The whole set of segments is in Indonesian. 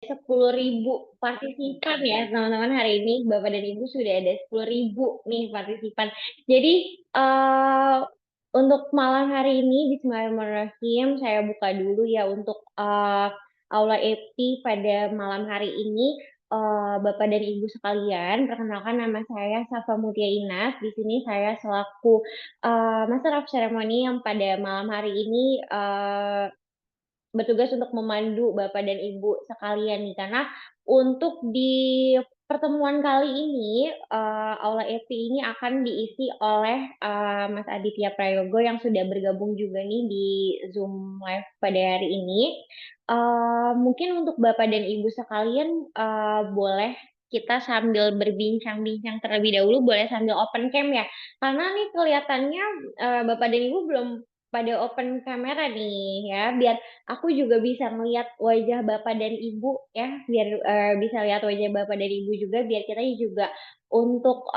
10.000 partisipan ya teman-teman hari ini Bapak dan Ibu sudah ada 10.000 nih partisipan. Jadi untuk malam hari ini Bismillahirrahmanirrahim saya buka dulu ya untuk Aula EPI pada malam hari ini. Bapak dan Ibu sekalian, perkenalkan nama saya Safa Mutia Inas. Di sini saya selaku Master of Ceremony yang pada malam hari ini bertugas untuk memandu Bapak dan Ibu sekalian nih, karena untuk di pertemuan kali ini, Aula EPI ini akan diisi oleh, Mas Aditya Prayogo yang sudah bergabung juga nih di Zoom Live pada hari ini. Mungkin untuk Bapak dan Ibu sekalian, boleh kita sambil berbincang-bincang terlebih dahulu, boleh sambil open cam ya, karena nih kelihatannya, Bapak dan Ibu belum pada open kamera nih ya, biar aku juga bisa melihat wajah Bapak dan Ibu ya, biar, bisa lihat wajah Bapak dan Ibu juga, biar kita juga untuk,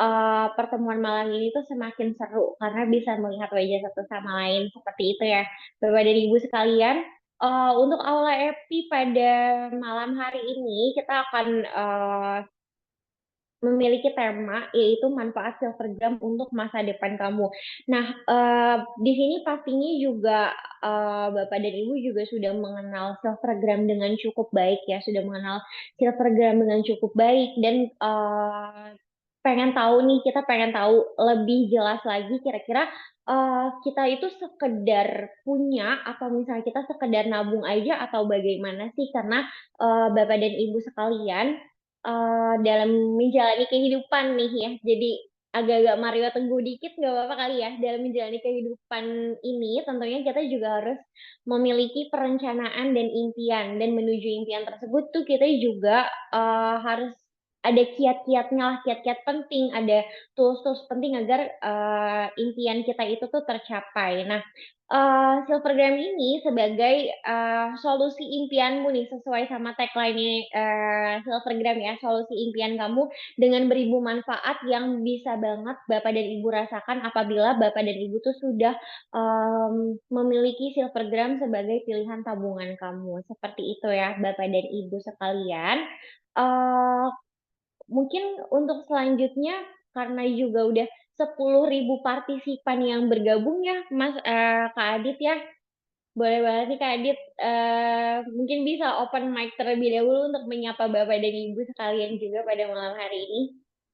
pertemuan malam ini tuh semakin seru, karena bisa melihat wajah satu sama lain, seperti itu ya, Bapak dan Ibu sekalian. Untuk Aula EPI pada malam hari ini, kita akan, memiliki tema, yaitu manfaat Silvergram untuk masa depan kamu. Nah, di sini pastinya juga, Bapak dan Ibu juga sudah mengenal Silvergram dengan cukup baik ya, sudah mengenal Silvergram dengan cukup baik dan, pengen tahu nih, kita pengen tahu lebih jelas lagi kira-kira, kita itu sekedar punya atau misalnya kita sekedar nabung aja atau bagaimana sih? Karena, Bapak dan Ibu sekalian, dalam menjalani kehidupan nih ya, jadi agak-agak Mario Teguh dikit nggak apa-apa kali ya, dalam menjalani kehidupan ini tentunya kita juga harus memiliki perencanaan dan impian, dan menuju impian tersebut tuh kita juga, harus ada kiat-kiatnya lah, kiat-kiat penting, ada tools-tools penting agar, impian kita itu tuh tercapai. Nah, Silvergram ini sebagai, solusi impianmu nih, sesuai sama tagline-nya, Silvergram ya, solusi impian kamu dengan beribu manfaat yang bisa banget Bapak dan Ibu rasakan apabila Bapak dan Ibu tuh sudah, memiliki Silvergram sebagai pilihan tabungan kamu, seperti itu ya Bapak dan Ibu sekalian. Eee Mungkin untuk selanjutnya, karena juga udah 10.000 partisipan yang bergabung ya, Kak Adit ya. Boleh banget nih Kak Adit, mungkin bisa open mic terlebih dahulu untuk menyapa Bapak dan Ibu sekalian juga pada malam hari ini.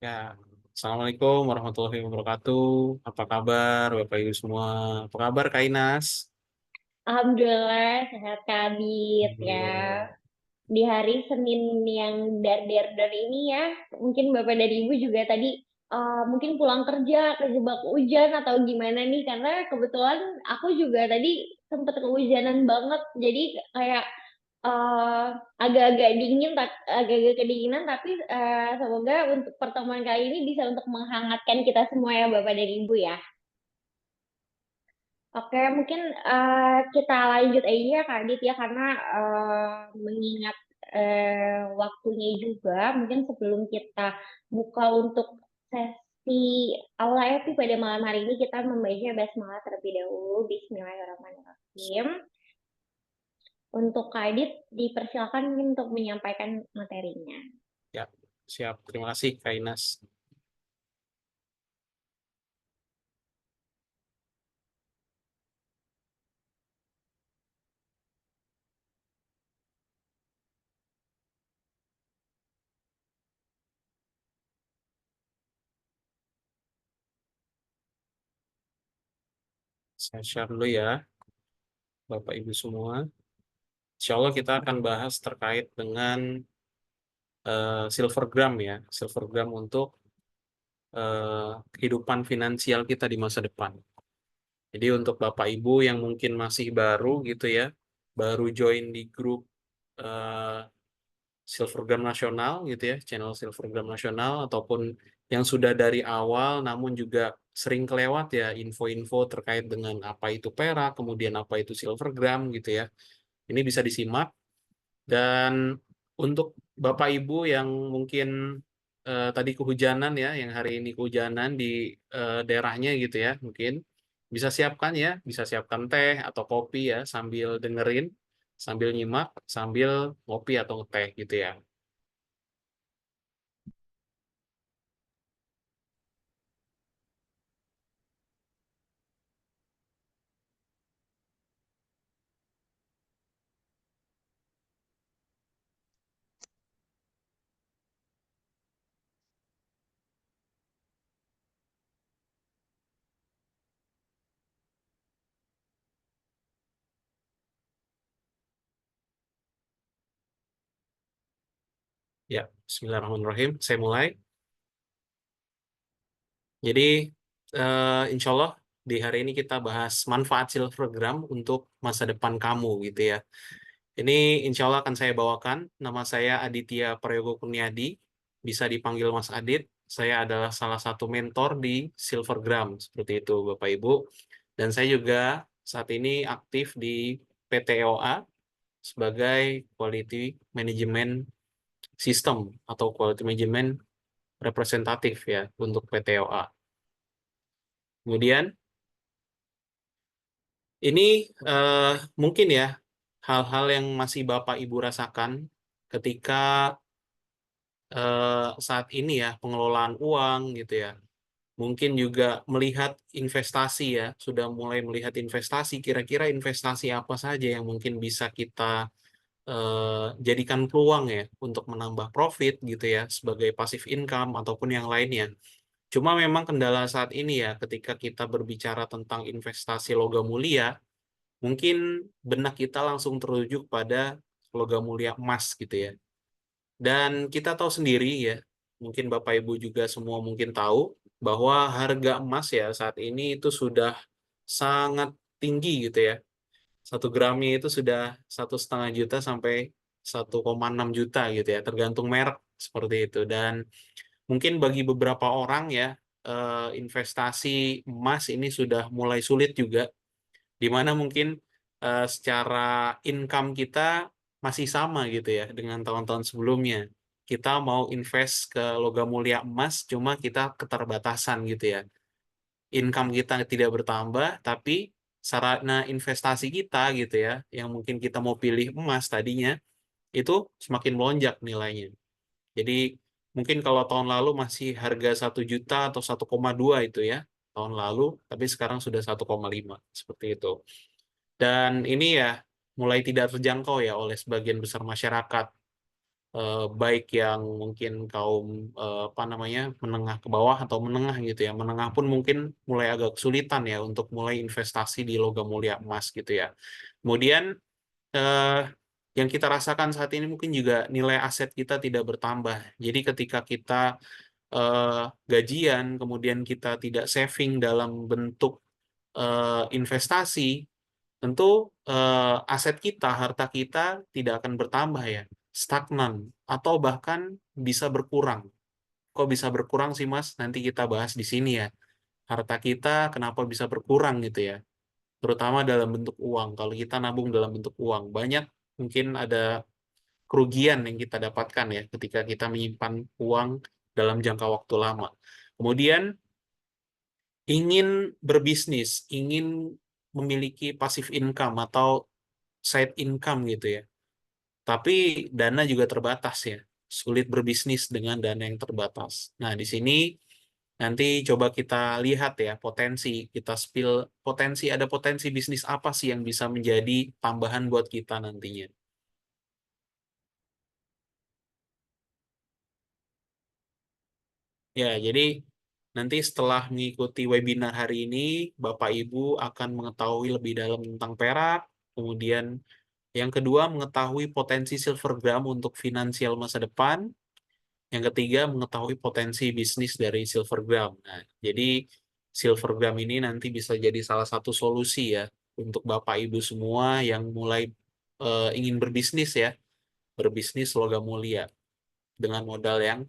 Ya, Assalamualaikum warahmatullahi wabarakatuh. Apa kabar Bapak Ibu semua? Apa kabar Kak Inas? Alhamdulillah sehat Kak Adit ya. Alhamdulillah. Di hari Senin yang dar-dar ini ya, mungkin Bapak dan Ibu juga tadi, mungkin pulang kerja kejebak hujan atau gimana nih, karena kebetulan aku juga tadi sempet kehujanan banget. Jadi kayak, eee, agak-agak dingin agak-agak kedinginan, tapi, semoga untuk pertemuan kali ini bisa untuk menghangatkan kita semua ya Bapak dan Ibu ya. Oke, mungkin, kita lanjut aja ya Kak Adit ya, karena, mengingat, waktunya juga, mungkin sebelum kita buka untuk sesi Aula Epi pada malam hari ini, kita membaca basmalah terlebih dahulu. Bismillahirrahmanirrahim. Untuk Kak Adit, dipersilakan mungkin untuk menyampaikan materinya. Ya, siap. Terima kasih Kak Inas. Saya share dulu ya, Bapak Ibu semua. Insya Allah kita akan bahas terkait dengan Silvergram ya, Silvergram untuk kehidupan finansial kita di masa depan. Jadi untuk Bapak Ibu yang mungkin masih baru gitu ya, baru join di grup eh, Silvergram Nasional gitu ya, channel Silvergram Nasional, ataupun yang sudah dari awal namun juga sering kelewat ya info-info terkait dengan apa itu perak, kemudian apa itu Silvergram gitu ya. Ini bisa disimak. Dan untuk Bapak Ibu yang mungkin tadi kehujanan ya, yang hari ini kehujanan di daerahnya gitu ya, mungkin bisa siapkan ya, bisa siapkan teh atau kopi ya sambil dengerin sambil nyimak, sambil ngopi atau ngeteh gitu ya. Ya, bismillahirrahmanirrahim. Saya mulai. Jadi, insya Allah di hari ini kita bahas manfaat silvergram untuk masa depan kamu gitu ya. Ini insya Allah akan saya bawakan. Nama saya Aditya Prayogo Kurniadi, bisa dipanggil Mas Adit. Saya adalah salah satu mentor di Silvergram, seperti itu Bapak Ibu. Dan saya juga saat ini aktif di PTOA sebagai Quality Management System atau Quality Management Representatif ya untuk PTOA. Kemudian ini mungkin ya hal-hal yang masih Bapak Ibu rasakan ketika saat ini ya pengelolaan uang gitu ya. Mungkin juga melihat investasi ya, sudah mulai melihat investasi, kira-kira investasi apa saja yang mungkin bisa kita jadikan peluang ya untuk menambah profit gitu ya sebagai passive income ataupun yang lainnya. Cuma memang kendala saat ini ya ketika kita berbicara tentang investasi logam mulia, mungkin benak kita langsung terujuk pada logam mulia emas gitu ya. Dan kita tahu sendiri ya, mungkin Bapak Ibu juga semua mungkin tahu bahwa harga emas ya saat ini itu sudah sangat tinggi gitu ya. 1 gramnya itu sudah 1,5 juta sampai 1,6 juta gitu ya, tergantung merek seperti itu. Dan mungkin bagi beberapa orang ya, investasi emas ini sudah mulai sulit juga, di mana mungkin secara income kita masih sama gitu ya dengan tahun-tahun sebelumnya. Kita mau invest ke logam mulia emas, cuma kita keterbatasan gitu ya. Income kita tidak bertambah, tapi sarana investasi kita gitu ya, yang mungkin kita mau pilih emas tadinya, itu semakin melonjak nilainya. Jadi mungkin kalau tahun lalu masih harga 1 juta atau 1,2 itu ya, tahun lalu, tapi sekarang sudah 1,5 seperti itu. Dan ini ya mulai tidak terjangkau ya oleh sebagian besar masyarakat, baik yang mungkin kaum apa namanya menengah ke bawah atau menengah gitu ya. Menengah pun mungkin mulai agak kesulitan ya untuk mulai investasi di logam mulia emas gitu ya. Kemudian eh, yang kita rasakan saat ini mungkin juga nilai aset kita tidak bertambah. Jadi ketika kita eh, gajian, kemudian kita tidak saving dalam bentuk investasi, tentu aset kita, harta kita tidak akan bertambah ya, stagnan atau bahkan bisa berkurang. Kok bisa berkurang sih Mas? Nanti kita bahas di sini ya. Harta kita kenapa bisa berkurang gitu ya? Terutama dalam bentuk uang. Kalau kita nabung dalam bentuk uang, banyak mungkin ada kerugian yang kita dapatkan ya ketika kita menyimpan uang dalam jangka waktu lama. Kemudian ingin berbisnis, ingin memiliki passive income atau side income gitu ya. Tapi dana juga terbatas ya. Sulit berbisnis dengan dana yang terbatas. Nah, di sini nanti coba kita lihat ya potensi, kita spill potensi, ada potensi bisnis apa sih yang bisa menjadi tambahan buat kita nantinya. Ya, jadi nanti setelah mengikuti webinar hari ini, Bapak Ibu akan mengetahui lebih dalam tentang perak, kemudian yang kedua mengetahui potensi silvergram untuk finansial masa depan, yang ketiga mengetahui potensi bisnis dari silvergram. Nah, jadi silvergram ini nanti bisa jadi salah satu solusi ya untuk Bapak Ibu semua yang mulai ingin berbisnis ya, berbisnis logam mulia dengan modal yang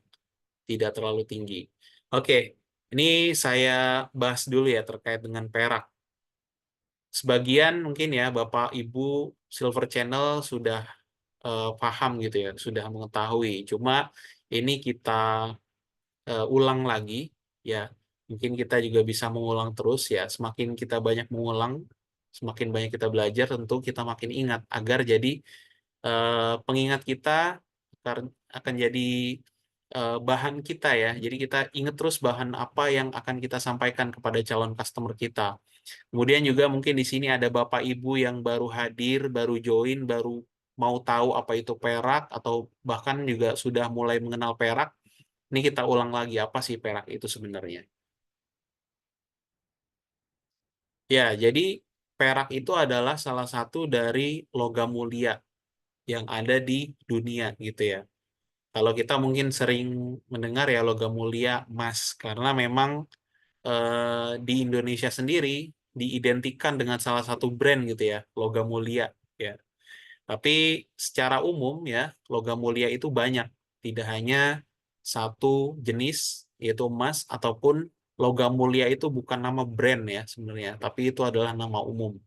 tidak terlalu tinggi. Oke, ini saya bahas dulu ya terkait dengan perak. Sebagian mungkin ya Bapak Ibu Silver Channel sudah paham gitu ya, sudah mengetahui. Cuma ini kita ulang lagi ya. Mungkin kita juga bisa mengulang terus ya. Semakin kita banyak mengulang, Semakin banyak kita belajar, tentu kita makin ingat, agar jadi pengingat kita akan jadi bahan kita ya. Jadi kita ingat terus bahan apa yang akan kita sampaikan kepada calon customer kita. Kemudian juga mungkin di sini ada Bapak Ibu yang baru hadir, baru join, baru mau tahu apa itu perak, atau bahkan juga sudah mulai mengenal perak. Ini kita ulang lagi, apa sih perak itu sebenarnya. Ya, jadi perak itu adalah salah satu dari logam mulia yang ada di dunia gitu ya. Kalau kita mungkin sering mendengar ya logam mulia emas, karena memang di Indonesia sendiri diidentikan dengan salah satu brand gitu ya, logam mulia ya. Tapi secara umum ya, logam mulia itu banyak, tidak hanya satu jenis yaitu emas, ataupun logam mulia itu bukan nama brand ya sebenarnya, tapi itu adalah nama umum.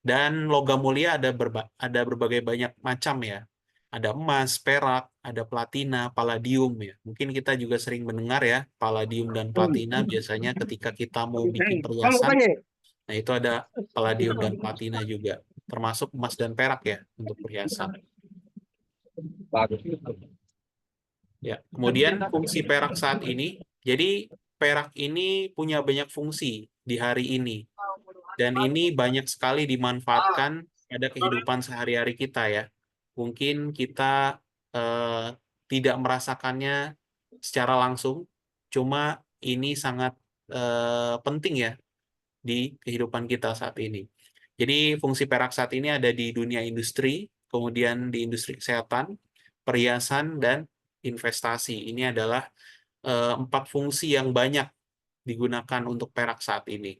Dan logam mulia ada berbagai banyak macam ya. Ada emas, perak, ada platina, palladium ya. Mungkin kita juga sering mendengar ya, palladium dan platina biasanya ketika kita mau bikin perhiasan. Nah, itu ada palladium dan platina juga. Termasuk emas dan perak ya untuk perhiasan. Ya, kemudian fungsi perak saat ini. Jadi perak ini punya banyak fungsi di hari ini. Dan ini banyak sekali dimanfaatkan pada kehidupan sehari-hari kita ya. Mungkin kita eh, tidak merasakannya secara langsung, cuma ini sangat penting ya di kehidupan kita saat ini. Jadi fungsi perak saat ini ada di dunia industri, kemudian di industri kesehatan, perhiasan, dan investasi. Ini adalah 4 fungsi yang banyak digunakan untuk perak saat ini.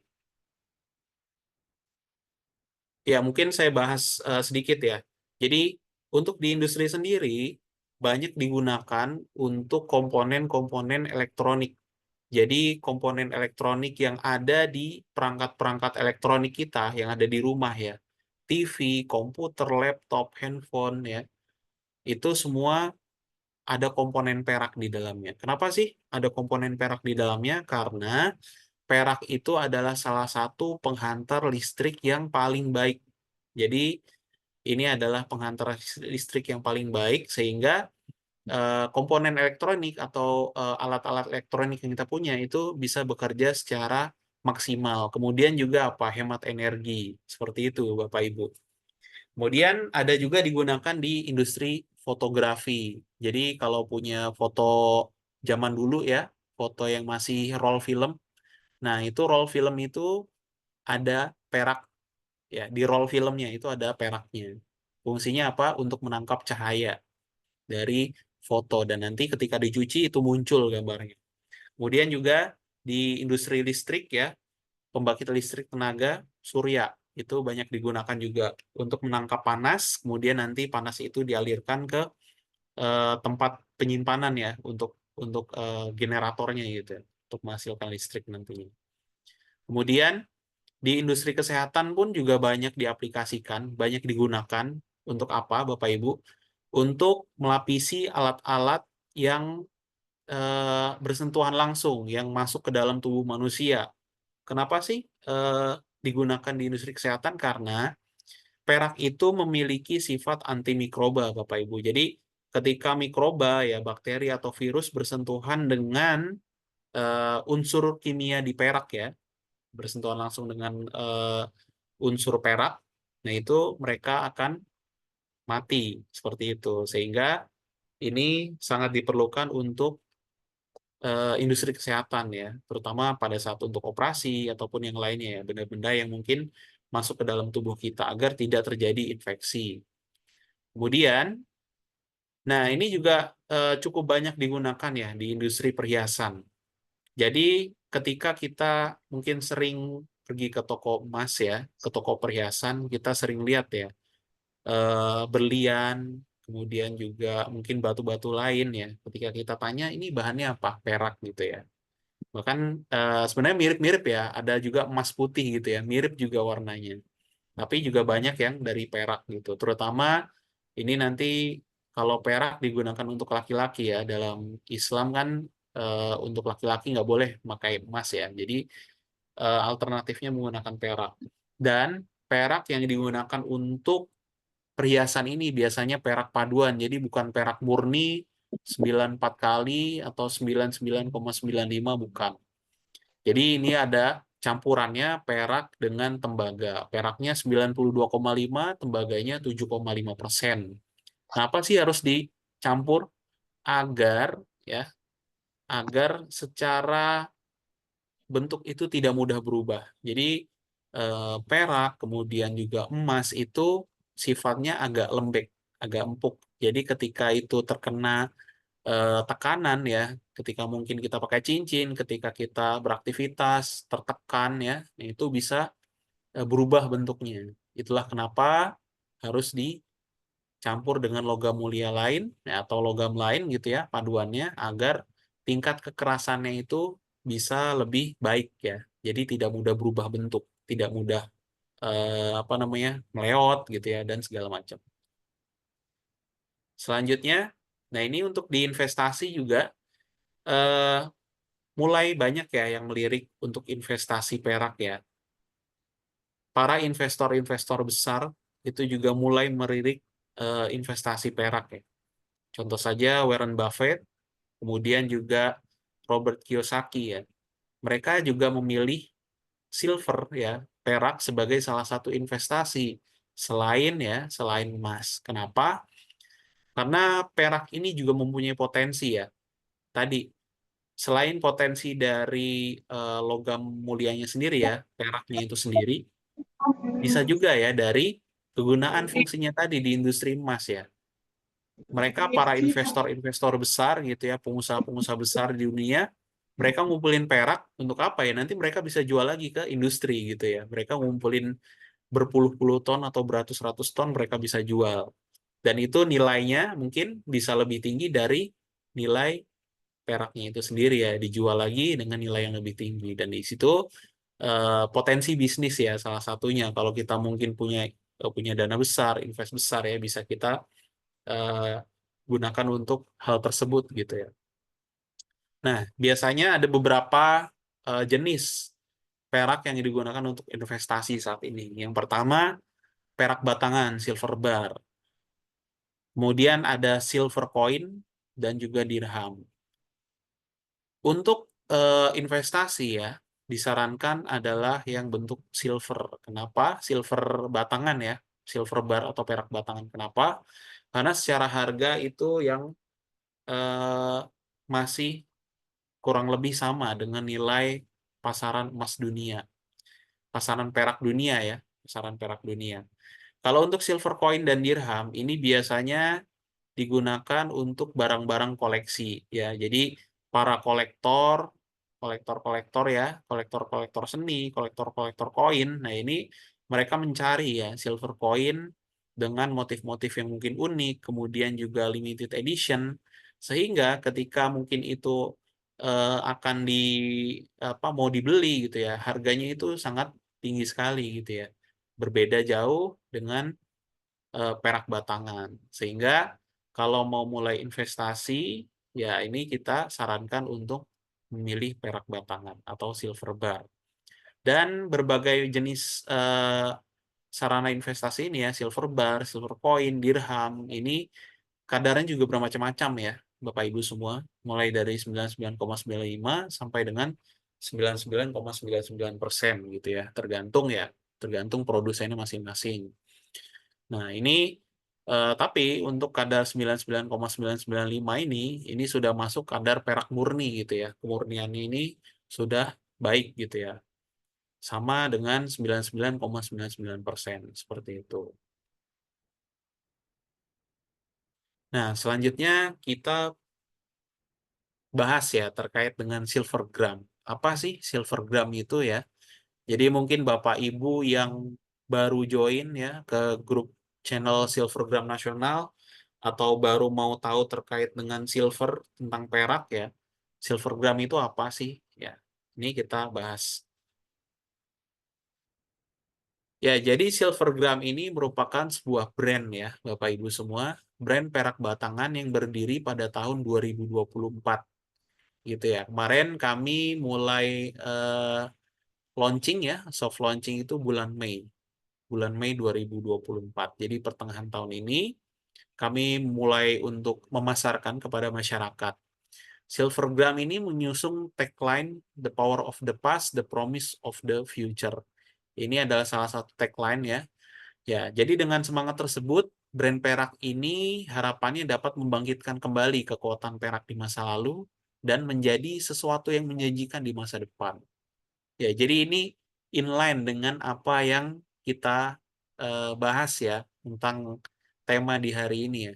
Ya, mungkin saya bahas sedikit ya. Jadi, untuk di industri sendiri, banyak digunakan untuk komponen-komponen elektronik. Jadi, komponen elektronik yang ada di perangkat-perangkat elektronik kita, yang ada di rumah ya. TV, komputer, laptop, handphone ya. Itu semua ada komponen perak di dalamnya. Kenapa sih ada komponen perak di dalamnya? Karena perak itu adalah salah satu penghantar listrik yang paling baik. Jadi ini adalah penghantar listrik yang paling baik, sehingga komponen elektronik atau alat-alat elektronik yang kita punya itu bisa bekerja secara maksimal. Kemudian juga apa? Hemat energi. Seperti itu, Bapak Ibu. Kemudian ada juga digunakan di industri fotografi. Jadi kalau punya foto zaman dulu ya, foto yang masih roll film. Nah, itu roll film itu ada perak ya, di roll filmnya itu ada peraknya. Fungsinya apa? Untuk menangkap cahaya dari foto, dan nanti ketika dicuci itu muncul gambarnya. Kemudian juga di industri listrik ya, pembangkit listrik tenaga surya itu banyak digunakan juga untuk menangkap panas, kemudian nanti panas itu dialirkan ke tempat penyimpanan ya, untuk generatornya gitu ya, untuk menghasilkan listrik nantinya. Kemudian di industri kesehatan pun juga banyak diaplikasikan, banyak digunakan untuk apa, Bapak Ibu? Untuk melapisi alat-alat yang bersentuhan langsung, yang masuk ke dalam tubuh manusia. Kenapa sih digunakan di industri kesehatan? Karena perak itu memiliki sifat antimikroba, Bapak Ibu. Jadi ketika mikroba ya, bakteri atau virus bersentuhan dengan unsur kimia di perak ya, bersentuhan langsung dengan unsur perak, nah itu mereka akan mati seperti itu. Sehingga ini sangat diperlukan untuk industri kesehatan ya, terutama pada saat untuk operasi ataupun yang lainnya ya, benda-benda yang mungkin masuk ke dalam tubuh kita agar tidak terjadi infeksi. Kemudian, nah ini juga cukup banyak digunakan ya di industri perhiasan. Jadi ketika kita mungkin sering pergi ke toko emas ya, ke toko perhiasan, kita sering lihat ya berlian, kemudian juga mungkin batu-batu lain ya. Ketika kita tanya ini bahannya apa, perak gitu ya. Bahkan sebenarnya mirip-mirip ya, ada juga emas putih gitu ya, mirip juga warnanya. Tapi juga banyak yang dari perak gitu. Terutama ini nanti kalau perak digunakan untuk laki-laki ya, dalam Islam kan untuk laki-laki nggak boleh pakai emas ya. Jadi alternatifnya menggunakan perak. Dan perak yang digunakan untuk perhiasan ini biasanya perak paduan, jadi bukan perak murni 94 kali atau 99,95, bukan. Jadi ini ada campurannya perak dengan tembaga. Peraknya 92,5, tembaganya 7,5%. Kenapa sih harus dicampur? Agar ya, agar secara bentuk itu tidak mudah berubah. Jadi perak kemudian juga emas itu sifatnya agak lembek, agak empuk. Jadi ketika itu terkena tekanan ya, ketika mungkin kita pakai cincin, ketika kita beraktivitas tertekan ya, itu bisa berubah bentuknya. Itulah kenapa harus dicampur dengan logam mulia lain ya, atau logam lain gitu ya, paduannya agar tingkat kekerasannya itu bisa lebih baik ya. Jadi tidak mudah berubah bentuk, tidak mudah apa namanya, meleot gitu ya, dan segala macam. Selanjutnya, nah ini untuk diinvestasi juga eh, mulai banyak ya yang melirik untuk investasi perak ya. Para investor-investor besar itu juga mulai melirik investasi perak ya. Contoh saja Warren Buffett, kemudian juga Robert Kiyosaki ya. Mereka juga memilih silver ya, perak sebagai salah satu investasi selain emas. Kenapa? Karena perak ini juga mempunyai potensi ya. Tadi selain potensi dari logam mulianya sendiri ya, peraknya itu sendiri, bisa juga ya dari kegunaan fungsinya tadi di industri emas ya. Mereka para investor-investor besar gitu ya, pengusaha-pengusaha besar di dunia, mereka ngumpulin perak untuk apa ya? Nanti mereka bisa jual lagi ke industri gitu ya. Mereka ngumpulin berpuluh-puluh ton atau beratus-ratus ton mereka bisa jual. Dan itu nilainya mungkin bisa lebih tinggi dari nilai peraknya itu sendiri ya, dijual lagi dengan nilai yang lebih tinggi. Dan di situ potensi bisnis ya salah satunya. Kalau kita mungkin punya dana besar, invest besar ya, bisa kita eh, gunakan untuk hal tersebut gitu ya. Nah, biasanya ada beberapa jenis perak yang digunakan untuk investasi saat ini. Yang pertama, perak batangan, silver bar. Kemudian ada silver coin dan juga dirham. Untuk investasi ya, disarankan adalah yang bentuk silver. Kenapa? Silver batangan ya, silver bar atau perak batangan. Kenapa? Karena secara harga itu yang eh, masih kurang lebih sama dengan nilai pasaran emas dunia, pasaran perak dunia ya, pasaran perak dunia. Kalau untuk silver coin dan dirham, ini biasanya digunakan untuk barang-barang koleksi ya. Jadi para kolektor-kolektor ya, kolektor-kolektor seni, kolektor-kolektor koin. Nah, ini mereka mencari ya silver coin dengan motif-motif yang mungkin unik, kemudian juga limited edition, sehingga ketika mungkin itu akan mau dibeli gitu ya, harganya itu sangat tinggi sekali gitu ya. Berbeda jauh dengan perak batangan. Sehingga kalau mau mulai investasi, ya ini kita sarankan untuk memilih perak batangan atau silver bar. Dan berbagai jenis sarana investasi ini ya, silver bar, silver coin, dirham, ini kadarnya juga bermacam-macam ya, Bapak Ibu semua. Mulai dari 99,95 sampai dengan 99,99% gitu ya, tergantung produsennya masing-masing. Nah, ini tapi untuk kadar 99,995 ini sudah masuk kadar perak murni gitu ya. Kemurniannya ini sudah baik gitu ya. Sama dengan 99,99% seperti itu. Nah, selanjutnya kita bahas ya terkait dengan silver gram. Apa sih silver gram itu ya? Jadi mungkin Bapak Ibu yang baru join ya ke grup channel Silvergram Nasional atau baru mau tahu terkait dengan silver tentang perak ya. Silvergram itu apa sih? Ya, ini kita bahas. Ya, jadi Silvergram ini merupakan sebuah brand ya, Bapak Ibu semua, brand perak batangan yang berdiri pada tahun 2024 gitu ya. Kemarin kami mulai launching ya, soft launching itu bulan Mei. bulan Mei 2024. Jadi pertengahan tahun ini kami mulai untuk memasarkan kepada masyarakat. Silvergram ini mengusung tagline The Power of the Past, The Promise of the Future. Ini adalah salah satu tagline ya. Ya, jadi dengan semangat tersebut, brand Perak ini harapannya dapat membangkitkan kembali kekuatan Perak di masa lalu dan menjadi sesuatu yang menjanjikan di masa depan. Ya, jadi ini inline dengan apa yang kita bahas ya tentang tema di hari ini ya.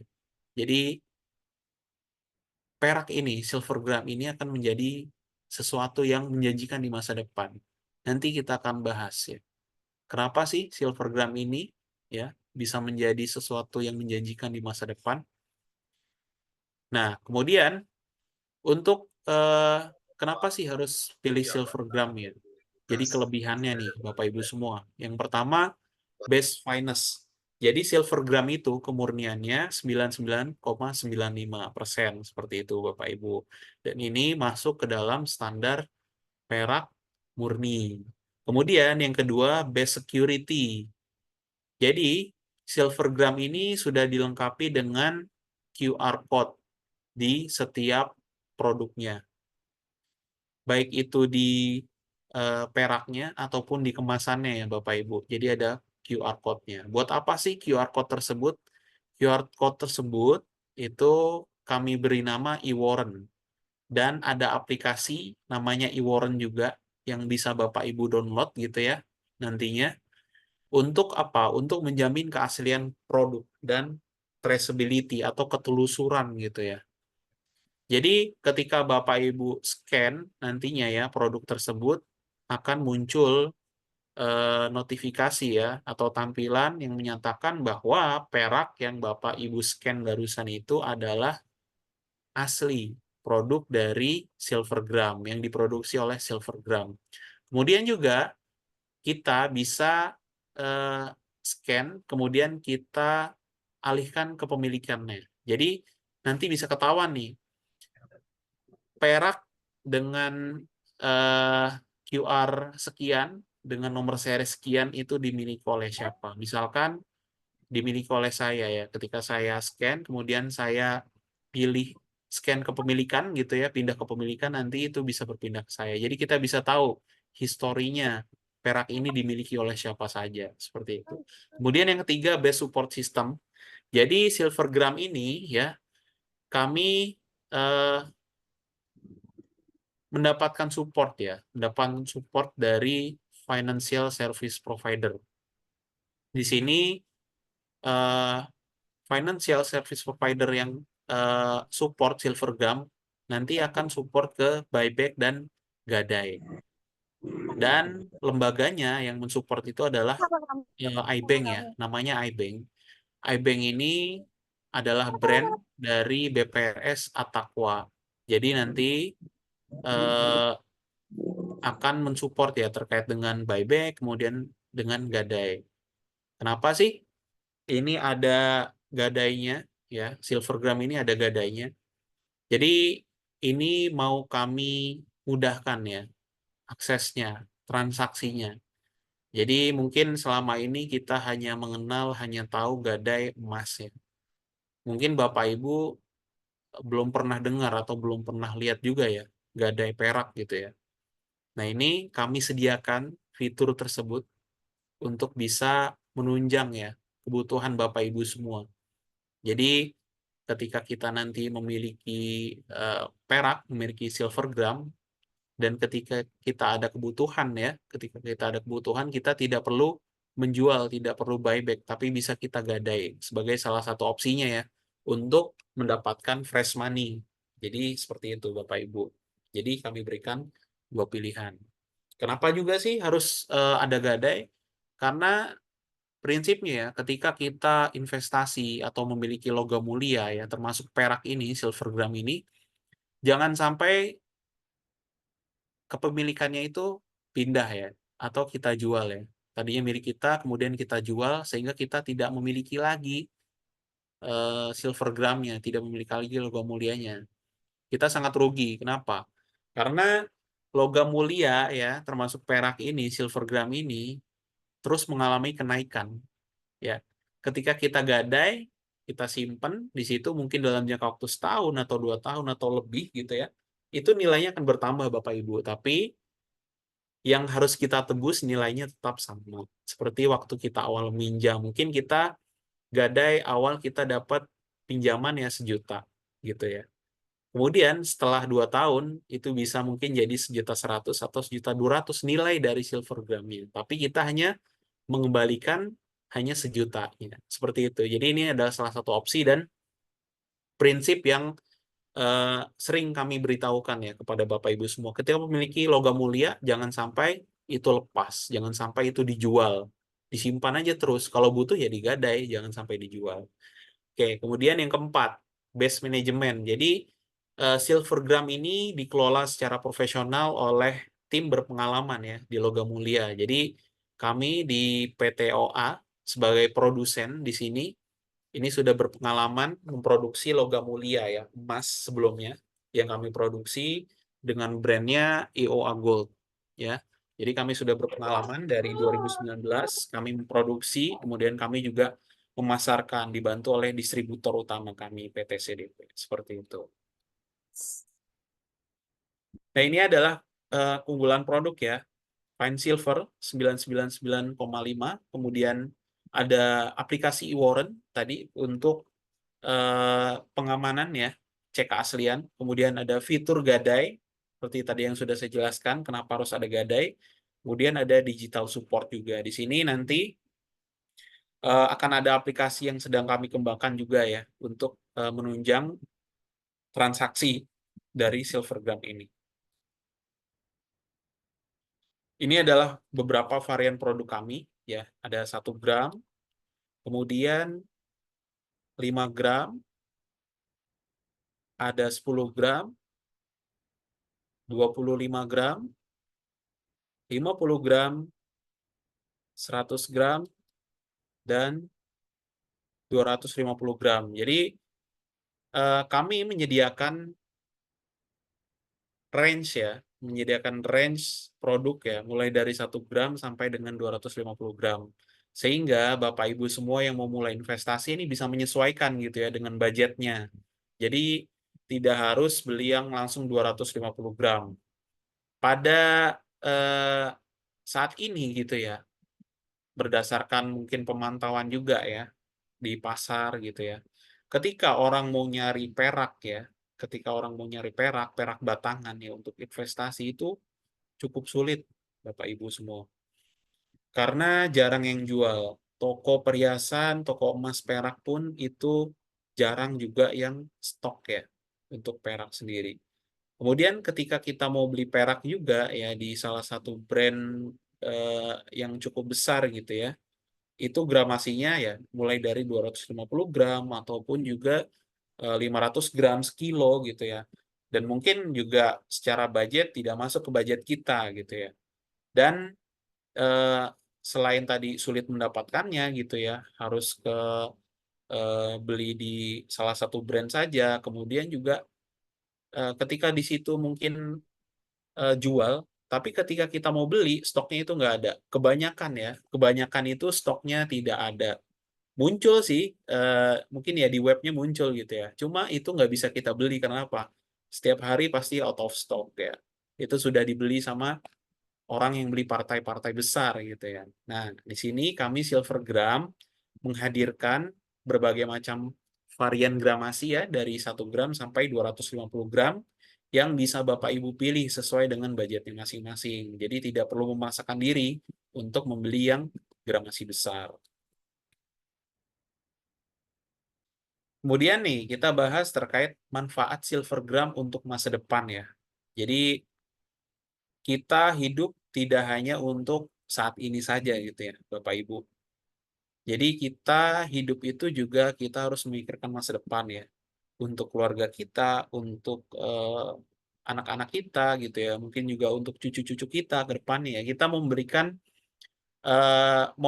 Jadi Perak ini, Silvergram ini akan menjadi sesuatu yang menjanjikan di masa depan. Nanti kita akan bahas ya. Kenapa sih Silvergram ini ya bisa menjadi sesuatu yang menjanjikan di masa depan? Nah, kemudian untuk kenapa sih harus pilih Silvergram ya? Jadi kelebihannya nih Bapak Ibu semua. Yang pertama, best finest. Jadi Silvergram itu kemurniannya 99,95% seperti itu Bapak Ibu. Dan ini masuk ke dalam standar perak murni. Kemudian yang kedua, best security. Jadi Silvergram ini sudah dilengkapi dengan QR code di setiap produknya. Baik itu di peraknya ataupun di kemasannya ya Bapak Ibu. Jadi ada QR code-nya. Buat apa sih QR code tersebut? QR code tersebut itu kami beri nama e-warrant. Dan ada aplikasi namanya e-warrant juga yang bisa Bapak Ibu download gitu ya nantinya. Untuk apa? Untuk menjamin keaslian produk dan traceability atau ketelusuran gitu ya. Jadi ketika Bapak Ibu scan nantinya ya produk tersebut akan muncul notifikasi ya atau tampilan yang menyatakan bahwa perak yang Bapak Ibu scan barusan itu adalah asli produk dari Silvergram yang diproduksi oleh Silvergram. Kemudian juga kita bisa scan, kemudian kita alihkan kepemilikannya. Jadi nanti bisa ketahuan nih perak dengan QR sekian dengan nomor seri sekian itu dimiliki oleh siapa. Misalkan dimiliki oleh saya ya. Ketika saya scan, kemudian saya pilih scan kepemilikan gitu ya, pindah kepemilikan nanti itu bisa berpindah ke saya. Jadi kita bisa tahu historinya perak ini dimiliki oleh siapa saja seperti itu. Kemudian yang ketiga best support system. Jadi Silvergram ini ya kami eh, mendapatkan support ya, mendapatkan support dari financial service provider. Di sini eh, financial service provider yang support Silvergram nanti akan support ke buyback dan gadai. Dan lembaganya yang mensupport itu adalah iBank ya, namanya iBank. iBank ini adalah brand dari BPRS Atakwa. Jadi nanti eh, akan mensupport ya terkait dengan buyback, kemudian dengan gadai. Kenapa sih ini ada gadainya ya, Silvergram ini ada gadainya. Jadi ini mau kami mudahkan ya aksesnya, transaksinya. Jadi mungkin selama ini kita hanya mengenal, hanya tahu gadai emas ya. Mungkin Bapak Ibu belum pernah dengar atau belum pernah lihat juga ya gadai perak gitu ya. Nah ini kami sediakan fitur tersebut untuk bisa menunjang ya kebutuhan Bapak Ibu semua. Jadi ketika kita nanti memiliki perak, memiliki silvergram, dan ketika kita ada kebutuhan ya, ketika kita ada kebutuhan kita tidak perlu menjual, tidak perlu buyback, tapi bisa kita gadai sebagai salah satu opsinya ya untuk mendapatkan fresh money. Jadi seperti itu Bapak Ibu. Jadi kami berikan dua pilihan. Kenapa juga sih harus ada gadai? Karena prinsipnya ya, ketika kita investasi atau memiliki logam mulia ya, termasuk perak ini, silvergram ini, jangan sampai kepemilikannya itu pindah ya, atau kita jual ya. Tadinya milik kita, kemudian kita jual sehingga kita tidak memiliki lagi silvergramnya, tidak memiliki lagi logam mulianya. Kita sangat rugi. Kenapa? Karena logam mulia ya, termasuk perak ini, silvergram ini, terus mengalami kenaikan. Ya, ketika kita gadai, kita simpan di situ mungkin dalam jangka waktu setahun atau 2 tahun atau lebih gitu ya, itu nilainya akan bertambah Bapak Ibu. Tapi yang harus kita tebus nilainya tetap sama. Seperti waktu kita awal minjam, mungkin kita gadai awal kita dapat pinjaman ya 1 juta gitu ya. Kemudian setelah 2 tahun itu bisa mungkin jadi 1.100.000 atau 1.200.000 nilai dari silvergramnya. Tapi kita hanya mengembalikan hanya 1 juta. Ya. Seperti itu. Jadi ini adalah salah satu opsi dan prinsip yang sering kami beritahukan ya kepada Bapak Ibu semua. Ketika memiliki logam mulia, jangan sampai itu lepas, jangan sampai itu dijual. Disimpan aja terus. Kalau butuh ya digadai, jangan sampai dijual. Oke, kemudian yang keempat, base management. Jadi Silvergram ini dikelola secara profesional oleh tim berpengalaman ya di logam mulia. Jadi kami di PTOA sebagai produsen di sini ini sudah berpengalaman memproduksi logam mulia ya, emas sebelumnya yang kami produksi dengan brandnya IOA Gold ya. Jadi kami sudah berpengalaman dari 2019 kami memproduksi, kemudian kami juga memasarkan dibantu oleh distributor utama kami PT CDP seperti itu. Nah, ini adalah keunggulan produk ya. Fine Silver 999,5, kemudian ada aplikasi e-warrant tadi untuk pengamanan ya, cek keaslian, kemudian ada fitur gadai, seperti tadi yang sudah saya jelaskan, kenapa harus ada gadai, kemudian ada digital support juga. Di sini nanti akan ada aplikasi yang sedang kami kembangkan juga ya, untuk menunjang transaksi dari Silvergram ini. Ini adalah beberapa varian produk kami, ya, ada 1 gram, kemudian 5 gram, ada 10 gram, 25 gram, 50 gram, 100 gram, dan 250 gram. Jadi kami menyediakan range produk ya, mulai dari 1 gram sampai dengan 250 gram. Sehingga Bapak Ibu semua yang mau mulai investasi ini bisa menyesuaikan gitu ya dengan budgetnya. Jadi tidak harus beli yang langsung 250 gram. Pada saat ini gitu ya, berdasarkan mungkin pemantauan juga ya di pasar gitu ya. Ketika orang mau nyari perak ya, ketika orang mau nyari perak batangan ya untuk investasi itu cukup sulit Bapak Ibu semua. Karena jarang yang jual. Toko perhiasan, toko emas perak pun itu jarang juga yang stok ya untuk perak sendiri. Kemudian ketika kita mau beli perak juga ya di salah satu brand yang cukup besar gitu ya, itu gramasinya ya mulai dari 250 gram ataupun juga 500 gram sekilo gitu ya. Dan mungkin juga secara budget tidak masuk ke budget kita gitu ya. Dan selain tadi sulit mendapatkannya gitu ya, harus beli di salah satu brand saja, kemudian juga ketika di situ mungkin jual, tapi ketika kita mau beli stoknya itu nggak ada. Kebanyakan ya, kebanyakan itu stoknya tidak ada. Muncul sih, mungkin ya di webnya muncul gitu ya. Cuma itu nggak bisa kita beli karena apa? Setiap hari pasti out of stock ya. Itu sudah dibeli sama orang yang beli partai-partai besar gitu ya. Nah, di sini kami Silvergram menghadirkan berbagai macam varian gramasi ya dari 1 gram sampai 250 gram yang bisa Bapak Ibu pilih sesuai dengan budgetnya masing-masing. Jadi tidak perlu memaksakan diri untuk membeli yang gramasi besar. Kemudian nih kita bahas terkait manfaat Silvergram untuk masa depan ya. Jadi kita hidup tidak hanya untuk saat ini saja gitu ya, Bapak Ibu. Jadi kita hidup itu juga kita harus memikirkan masa depan ya, untuk keluarga kita, untuk anak-anak kita gitu ya, mungkin juga untuk cucu-cucu kita ke depannya ya. Kita mau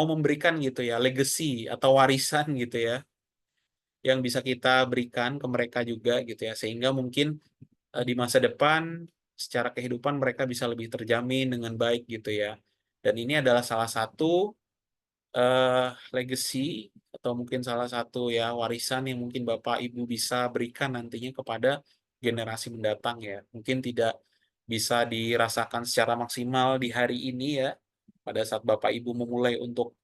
memberikan gitu ya, legacy atau warisan gitu ya, yang bisa kita berikan ke mereka juga gitu ya, sehingga mungkin di masa depan secara kehidupan mereka bisa lebih terjamin dengan baik gitu ya. Dan ini adalah salah satu legacy atau mungkin salah satu ya warisan yang mungkin Bapak Ibu bisa berikan nantinya kepada generasi mendatang ya. Mungkin tidak bisa dirasakan secara maksimal di hari ini ya, pada saat Bapak Ibu memulai untuk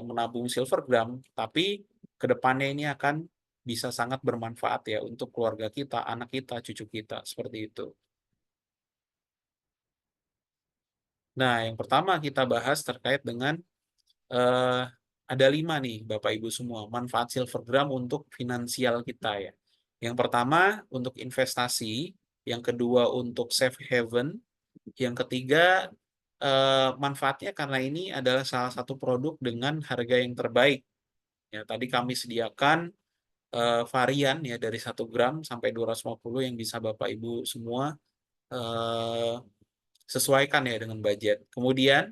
menabung Silvergram, tapi kedepannya ini akan bisa sangat bermanfaat ya untuk keluarga kita, anak kita, cucu kita, seperti itu. Nah, yang pertama kita bahas terkait dengan eh, ada 5 nih Bapak Ibu semua, manfaat Silvergram untuk finansial kita ya. Yang pertama untuk investasi, yang kedua untuk safe haven, yang ketiga manfaatnya karena ini adalah salah satu produk dengan harga yang terbaik. Ya, tadi kami sediakan varian ya dari 1 gram sampai 250 yang bisa Bapak Ibu semua eh, sesuaikan ya dengan budget. Kemudian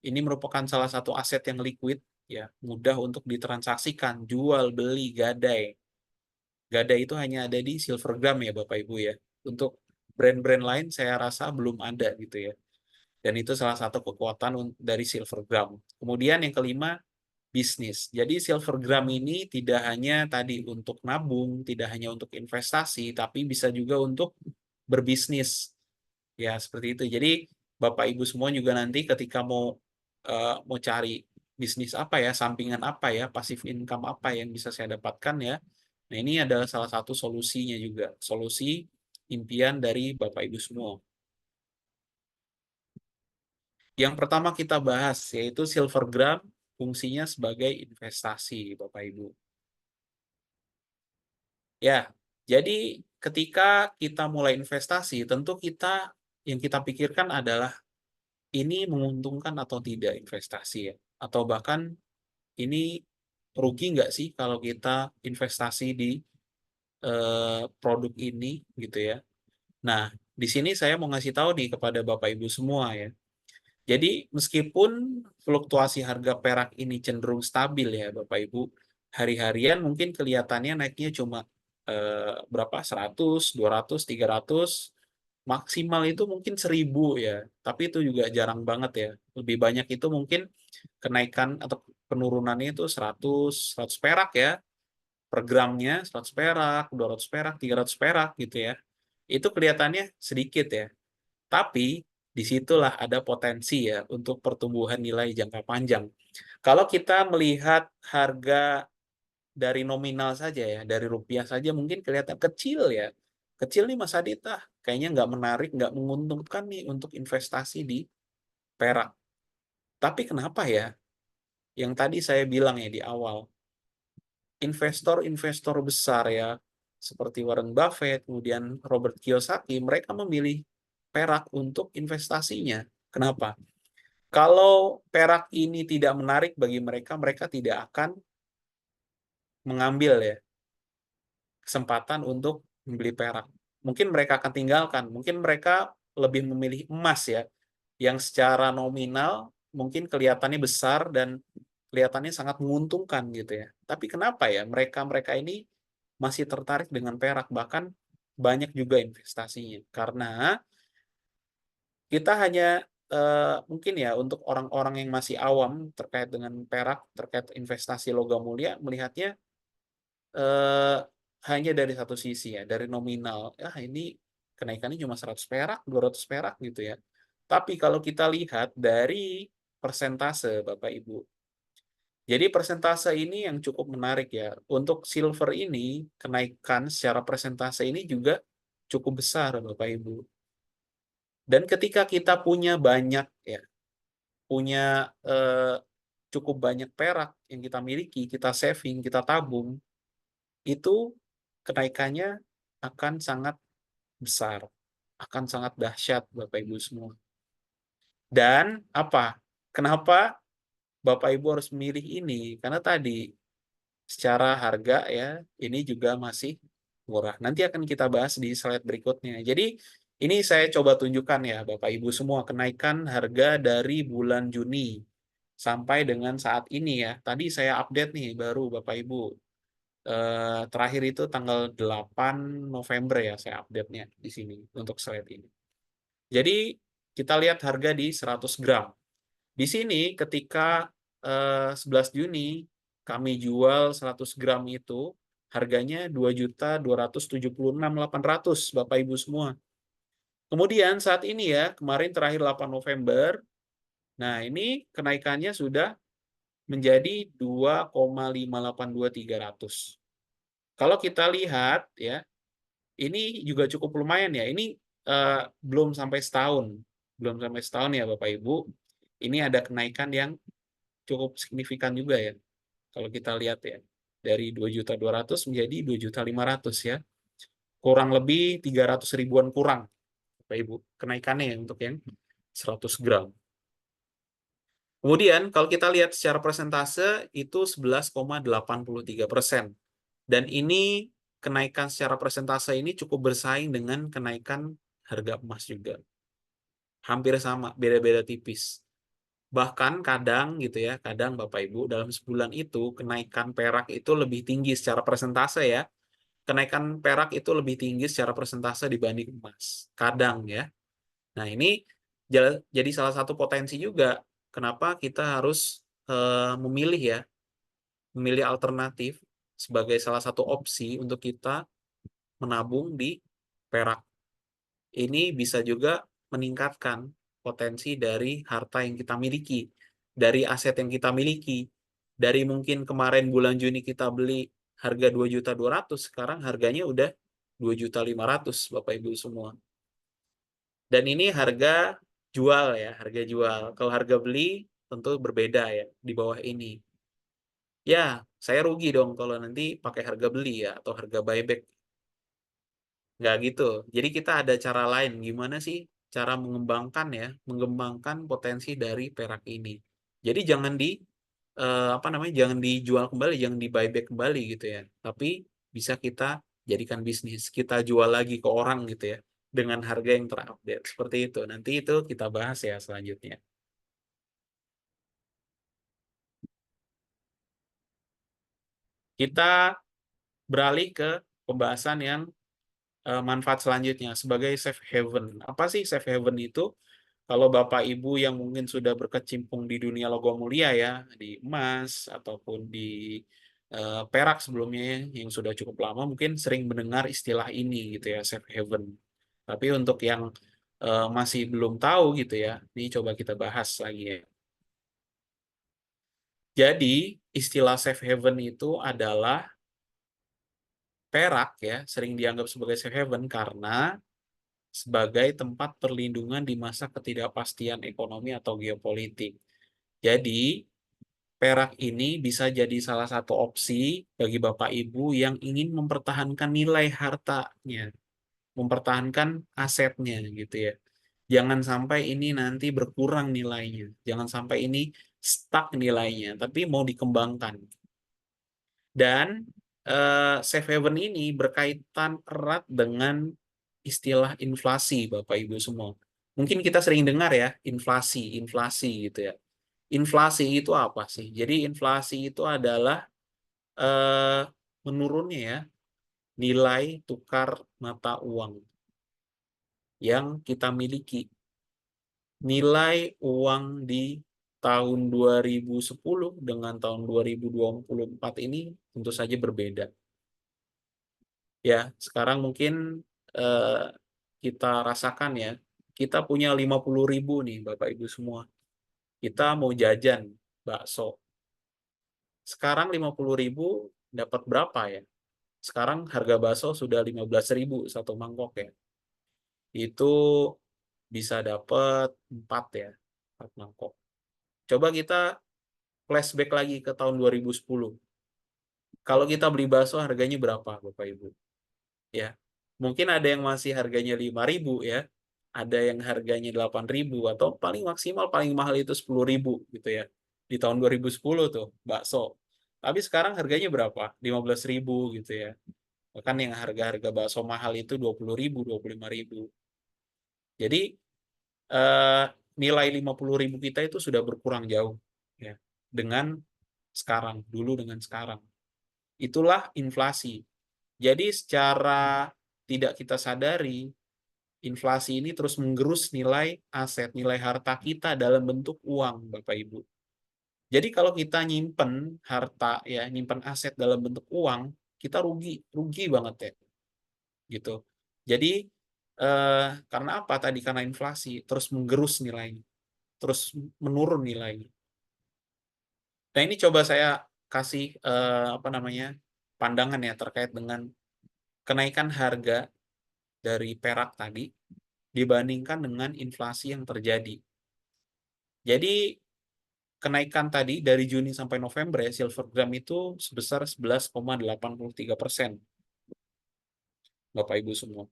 ini merupakan salah satu aset yang liquid, ya, mudah untuk ditransaksikan, jual, beli, gadai. Gadai itu hanya ada di Silvergram ya Bapak Ibu ya. Untuk brand-brand lain saya rasa belum ada gitu ya. Dan itu salah satu kekuatan dari Silvergram. Kemudian yang kelima, bisnis. Jadi Silvergram ini tidak hanya tadi untuk nabung, tidak hanya untuk investasi, tapi bisa juga untuk berbisnis. Ya, seperti itu. Jadi Bapak Ibu semua juga nanti ketika mau cari bisnis apa ya, sampingan apa ya, passive income apa yang bisa saya dapatkan ya. Nah, ini adalah salah satu solusinya juga, solusi impian dari Bapak Ibu semua. Yang pertama kita bahas yaitu Silvergram fungsinya sebagai investasi, Bapak Ibu. Ya, jadi ketika kita mulai investasi, tentu yang kita pikirkan adalah ini menguntungkan atau tidak investasi ya? Atau bahkan ini rugi nggak sih kalau kita investasi di produk ini gitu ya? Nah, di sini saya mau ngasih tahu nih kepada Bapak Ibu semua ya. Jadi meskipun fluktuasi harga perak ini cenderung stabil ya Bapak Ibu, hari-harian mungkin kelihatannya naiknya cuma berapa? 100, 200, 300, maksimal itu mungkin 1.000 ya. Tapi itu juga jarang banget ya. Lebih banyak itu mungkin kenaikan atau penurunannya itu 100, 100 perak ya per gramnya, 100 perak, 200 perak, 300 perak gitu ya. Itu kelihatannya sedikit ya. Tapi disitulah ada potensi ya untuk pertumbuhan nilai jangka panjang. Kalau kita melihat harga dari nominal saja ya, dari rupiah saja mungkin kelihatan kecil ya. Kecil nih Mas Adit, kayaknya nggak menarik, nggak menguntungkan nih untuk investasi di perak. Tapi kenapa ya? Yang tadi saya bilang ya di awal, investor-investor besar ya, seperti Warren Buffett, kemudian Robert Kiyosaki, mereka memilih perak untuk investasinya. Kenapa? Kalau perak ini tidak menarik bagi mereka, mereka tidak akan mengambil ya kesempatan untuk membeli perak. Mungkin mereka akan tinggalkan, mungkin mereka lebih memilih emas ya, yang secara nominal mungkin kelihatannya besar dan kelihatannya sangat menguntungkan gitu ya. Tapi kenapa ya mereka-mereka ini masih tertarik dengan perak, bahkan banyak juga investasinya? Karena kita hanya mungkin ya untuk orang-orang yang masih awam terkait dengan perak, terkait investasi logam mulia, melihatnya Eee, hanya dari satu sisi ya, dari nominal, ini kenaikannya cuma 100 perak, 200 perak gitu ya. Tapi kalau kita lihat dari persentase Bapak Ibu, jadi persentase ini yang cukup menarik ya. Untuk silver ini, kenaikan secara persentase ini juga cukup besar Bapak Ibu. Dan ketika kita punya banyak ya, punya, cukup banyak perak yang kita miliki, kita saving, kita tabung, itu kenaikannya akan sangat besar, akan sangat dahsyat Bapak Ibu semua. Dan apa? Kenapa Bapak Ibu harus memilih ini? Karena tadi secara harga ya, ini juga masih murah. Nanti akan kita bahas di slide berikutnya. Jadi ini saya coba tunjukkan ya Bapak Ibu semua kenaikan harga dari bulan Juni sampai dengan saat ini ya. Tadi saya update nih baru Bapak Ibu. Terakhir itu tanggal 8 November ya saya update-nya di sini untuk slide ini. Jadi kita lihat harga di 100 gram. Di sini ketika 11 Juni kami jual 100 gram itu harganya 2.276.800 Bapak Ibu semua. Kemudian saat ini ya, kemarin terakhir 8 November, nah ini kenaikannya sudah menjadi 2,582300. Kalau kita lihat ya, ini juga cukup lumayan ya. Ini belum sampai setahun, ya Bapak Ibu. Ini ada kenaikan yang cukup signifikan juga ya. Kalau kita lihat ya, dari 2.200.000 menjadi 2.500.000 ya. Kurang lebih 300 ribuan kurang, Bapak Ibu, kenaikannya ya untuk yang 100 gram. Kemudian kalau kita lihat secara persentase itu 11,83%. Dan ini kenaikan secara persentase ini cukup bersaing dengan kenaikan harga emas juga. Hampir sama, beda-beda tipis. Bahkan kadang gitu ya, kadang Bapak Ibu dalam sebulan itu kenaikan perak itu lebih tinggi secara persentase ya. Kenaikan perak itu lebih tinggi secara persentase dibanding emas. Kadang ya. Nah, ini jadi salah satu potensi juga kenapa kita harus memilih ya, memilih alternatif sebagai salah satu opsi untuk kita menabung di perak. Ini bisa juga meningkatkan potensi dari harta yang kita miliki, dari aset yang kita miliki. Dari mungkin kemarin bulan Juni kita beli harga 2.200.000, sekarang harganya udah 2.500.000 Bapak Ibu semua. Dan ini harga jual ya, harga jual. Kalau harga beli tentu berbeda ya, di bawah ini. Ya, saya rugi dong kalau nanti pakai harga beli ya, atau harga buyback. Nggak gitu. Jadi kita ada cara lain. Gimana sih cara mengembangkan potensi dari perak ini. Jadi jangan jangan dijual kembali, jangan di buyback kembali gitu ya. Tapi bisa kita jadikan bisnis. Kita jual lagi ke orang gitu ya, dengan harga yang terupdate. Seperti itu. Nanti itu kita bahas ya selanjutnya. Kita beralih ke pembahasan yang manfaat selanjutnya sebagai safe haven. Apa sih safe haven itu? Kalau Bapak Ibu yang mungkin sudah berkecimpung di dunia logam mulia ya, di emas ataupun di perak sebelumnya yang sudah cukup lama, mungkin sering mendengar istilah ini gitu ya, safe haven. Tapi untuk yang masih belum tahu gitu ya, ini coba kita bahas lagi ya. Jadi istilah safe haven itu adalah perak ya, sering dianggap sebagai safe haven karena sebagai tempat perlindungan di masa ketidakpastian ekonomi atau geopolitik. Jadi, perak ini bisa jadi salah satu opsi bagi Bapak Ibu yang ingin mempertahankan nilai hartanya, mempertahankan asetnya gitu ya. Jangan sampai ini nanti berkurang nilainya, jangan sampai ini stuck nilainya, tapi mau dikembangkan. Dan safe haven ini berkaitan erat dengan istilah inflasi, Bapak Ibu semua. Mungkin kita sering dengar ya, inflasi gitu ya. Inflasi itu apa sih? Jadi inflasi itu adalah eh, menurunnya ya nilai tukar mata uang yang kita miliki. Nilai uang di tahun 2010 dengan tahun 2024 ini tentu saja berbeda. Ya, sekarang mungkin eh, kita rasakan ya, kita punya 50.000 nih Bapak Ibu semua. Kita mau jajan bakso. Sekarang 50.000 dapat berapa ya? Sekarang harga bakso sudah 15.000 satu mangkok ya. Itu bisa dapat 4 ya, 4 mangkok. Coba kita flashback lagi ke tahun 2010. Kalau kita beli bakso harganya berapa Bapak Ibu? Ya. Mungkin ada yang masih harganya 5.000 ya. Ada yang harganya 8.000 atau paling maksimal paling mahal itu 10.000 gitu ya. Di tahun 2010 tuh bakso. Tapi sekarang harganya berapa? 15.000 gitu ya. Bahkan yang harga-harga bakso mahal itu 20.000, 25.000. Jadi eh, nilai 50.000 kita itu sudah berkurang jauh ya dengan sekarang, dulu dengan sekarang. Itulah inflasi. Jadi secara tidak kita sadari, inflasi ini terus menggerus nilai aset, nilai harta kita dalam bentuk uang, Bapak Ibu. Jadi kalau kita nyimpen harta ya, nyimpen aset dalam bentuk uang, kita rugi banget ya, gitu. Jadi karena apa tadi? Karena inflasi terus menggerus nilainya, terus menurun nilainya. Nah, ini coba saya kasih apa namanya? Pandangan ya terkait dengan kenaikan harga dari perak tadi dibandingkan dengan inflasi yang terjadi. Jadi kenaikan tadi dari Juni sampai November ya, silver gram itu sebesar 11,83%, Bapak Ibu semua.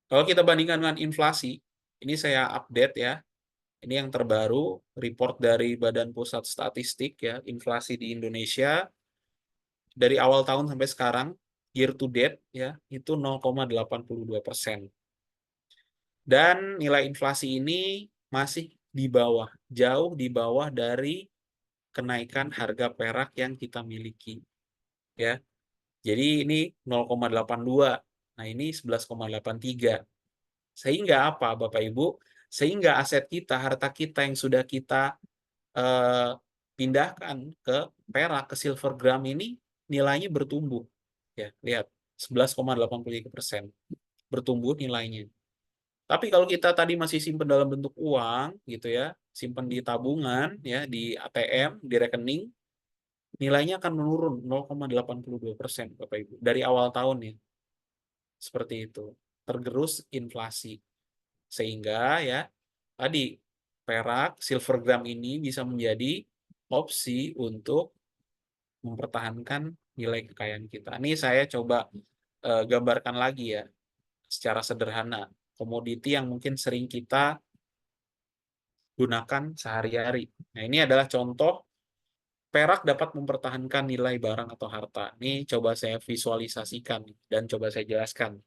Kalau kita bandingkan dengan inflasi, ini saya update ya, ini yang terbaru, report dari Badan Pusat Statistik ya, inflasi di Indonesia dari awal tahun sampai sekarang, year to date ya, itu 0,82%. Dan nilai inflasi ini masih di bawah, jauh di bawah dari kenaikan harga perak yang kita miliki. Ya. Jadi ini 0,82. Nah, ini 11,83. Sehingga apa, Bapak Ibu? Sehingga aset kita, harta kita yang sudah kita pindahkan ke perak, ke silver gram ini nilainya bertumbuh. Ya, lihat 11,83% bertumbuh nilainya. Tapi kalau kita tadi masih simpan dalam bentuk uang gitu ya, simpan di tabungan ya, di ATM, di rekening, nilainya akan menurun 0,82% Bapak Ibu dari awal tahun ya. Seperti itu. Tergerus inflasi. Sehingga ya tadi perak silver gram ini bisa menjadi opsi untuk mempertahankan nilai kekayaan kita. Ini saya coba gambarkan lagi ya secara sederhana komoditi yang mungkin sering kita gunakan sehari-hari. Nah, ini adalah contoh perak dapat mempertahankan nilai barang atau harta. Ini coba saya visualisasikan dan coba saya jelaskan.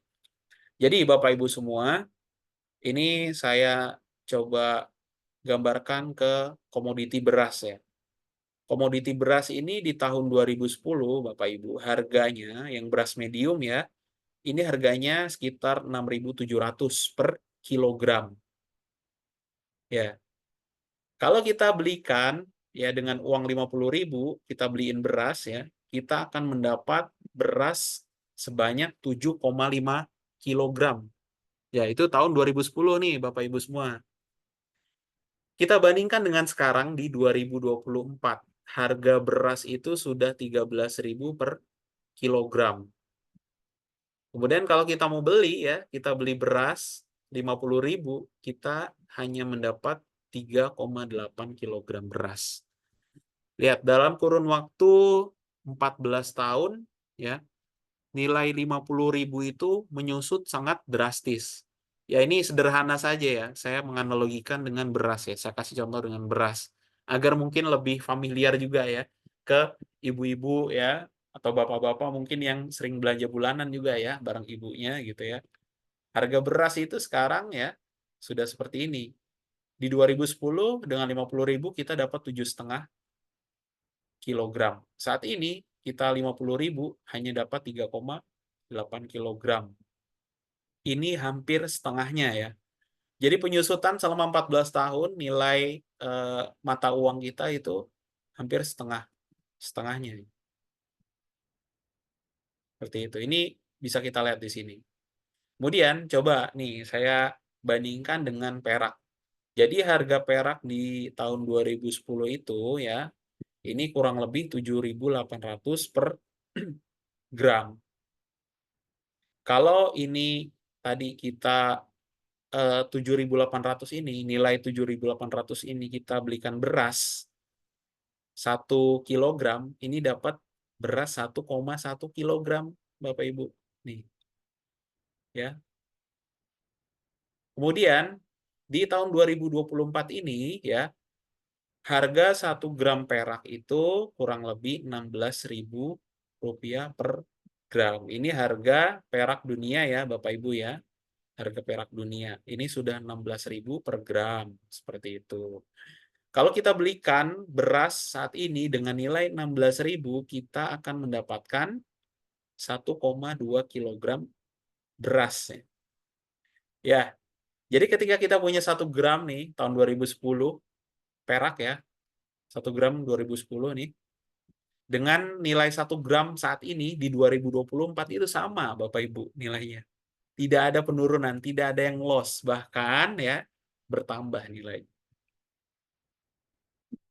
Jadi Bapak Ibu semua, ini saya coba gambarkan ke komoditi beras ya. Komoditi beras ini di tahun 2010 Bapak Ibu, harganya yang beras medium ya, ini harganya sekitar 6.700 per kilogram. Ya. Kalau kita belikan ya dengan uang 50.000, kita beliin beras ya, kita akan mendapat beras sebanyak 7,5 kilogram. Ya, itu tahun 2010 nih Bapak Ibu semua. Kita bandingkan dengan sekarang di 2024. Harga beras itu sudah 13.000 per kilogram. Kemudian kalau kita mau beli ya, kita beli beras 50.000, kita hanya mendapat 3,8 kilogram beras. Lihat, dalam kurun waktu 14 tahun, ya, nilai 50.000 itu menyusut sangat drastis. Ya, ini sederhana saja ya, saya menganalogikan dengan beras ya, saya kasih contoh dengan beras. Agar mungkin lebih familiar juga ya, ke ibu-ibu ya, atau bapak-bapak mungkin yang sering belanja bulanan juga ya, bareng ibunya gitu ya. Harga beras itu sekarang ya, sudah seperti ini. Di 2010 dengan 50.000 kita dapat 7,5 kilogram. Saat ini kita 50.000 hanya dapat 3,8 kilogram. Ini hampir setengahnya ya. Jadi penyusutan selama 14 tahun nilai mata uang kita itu hampir setengahnya. Seperti itu. Ini bisa kita lihat di sini. Kemudian coba nih saya bandingkan dengan perak. Jadi harga perak di tahun 2010 itu ya, ini kurang lebih 7.800 per gram. Kalau ini tadi kita 7.800 ini, nilai 7.800 ini kita belikan beras 1 kilogram, ini dapat beras 1,1 kilogram, Bapak Ibu. Nih, ya. Kemudian di tahun 2024 ini ya, harga 1 gram perak itu kurang lebih Rp16.000 per gram. Ini harga perak dunia ya, Bapak Ibu ya. Harga perak dunia. Ini sudah 16.000 per gram, seperti itu. Kalau kita belikan beras saat ini dengan nilai 16.000, kita akan mendapatkan 1,2 kilogram beras. Ya, jadi ketika kita punya 1 gram nih, tahun 2010, perak ya, 1 gram 2010 nih. Dengan nilai 1 gram saat ini di 2024 itu sama Bapak Ibu nilainya. Tidak ada penurunan, tidak ada yang loss, bahkan ya bertambah nilai.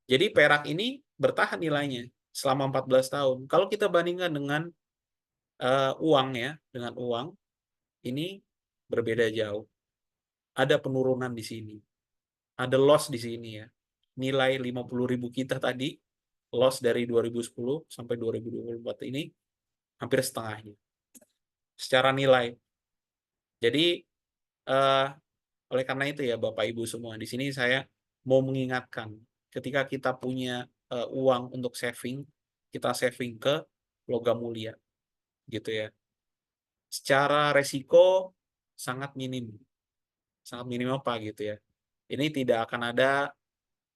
Jadi perak ini bertahan nilainya selama 14 tahun. Kalau kita bandingkan dengan uang ya, dengan uang ini berbeda jauh. Ada penurunan di sini. Ada loss di sini ya. Nilai 50.000 kita tadi, loss dari 2010 sampai 2024 ini hampir setengahnya. Secara nilai. Jadi, oleh karena itu ya Bapak Ibu semua, di sini saya mau mengingatkan, ketika kita punya uang untuk saving, kita saving ke logam mulia, gitu ya. Secara resiko sangat minim. Sangat minim apa gitu ya. Ini tidak akan ada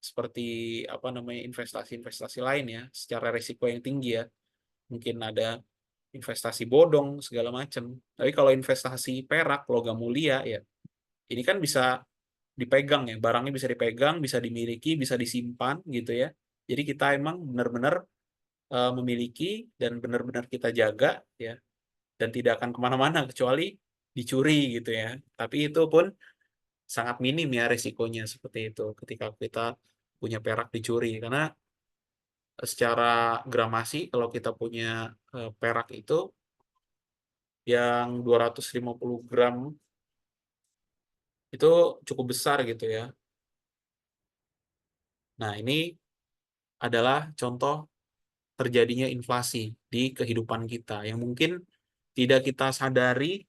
seperti apa namanya investasi-investasi lain ya, secara resiko yang tinggi ya. Mungkin ada investasi bodong segala macam. Tapi kalau investasi perak, logam mulia ya, ini kan bisa dipegang ya, barangnya bisa dipegang, bisa dimiliki, bisa disimpan gitu ya. Jadi kita emang benar-benar memiliki dan benar-benar kita jaga ya, dan tidak akan kemana-mana kecuali dicuri gitu ya. Tapi itu pun sangat minim ya resikonya seperti itu ketika kita punya perak dicuri, karena secara gramasi kalau kita punya perak itu yang 250 gram itu cukup besar gitu ya. Nah, ini adalah contoh terjadinya inflasi di kehidupan kita yang mungkin tidak kita sadari,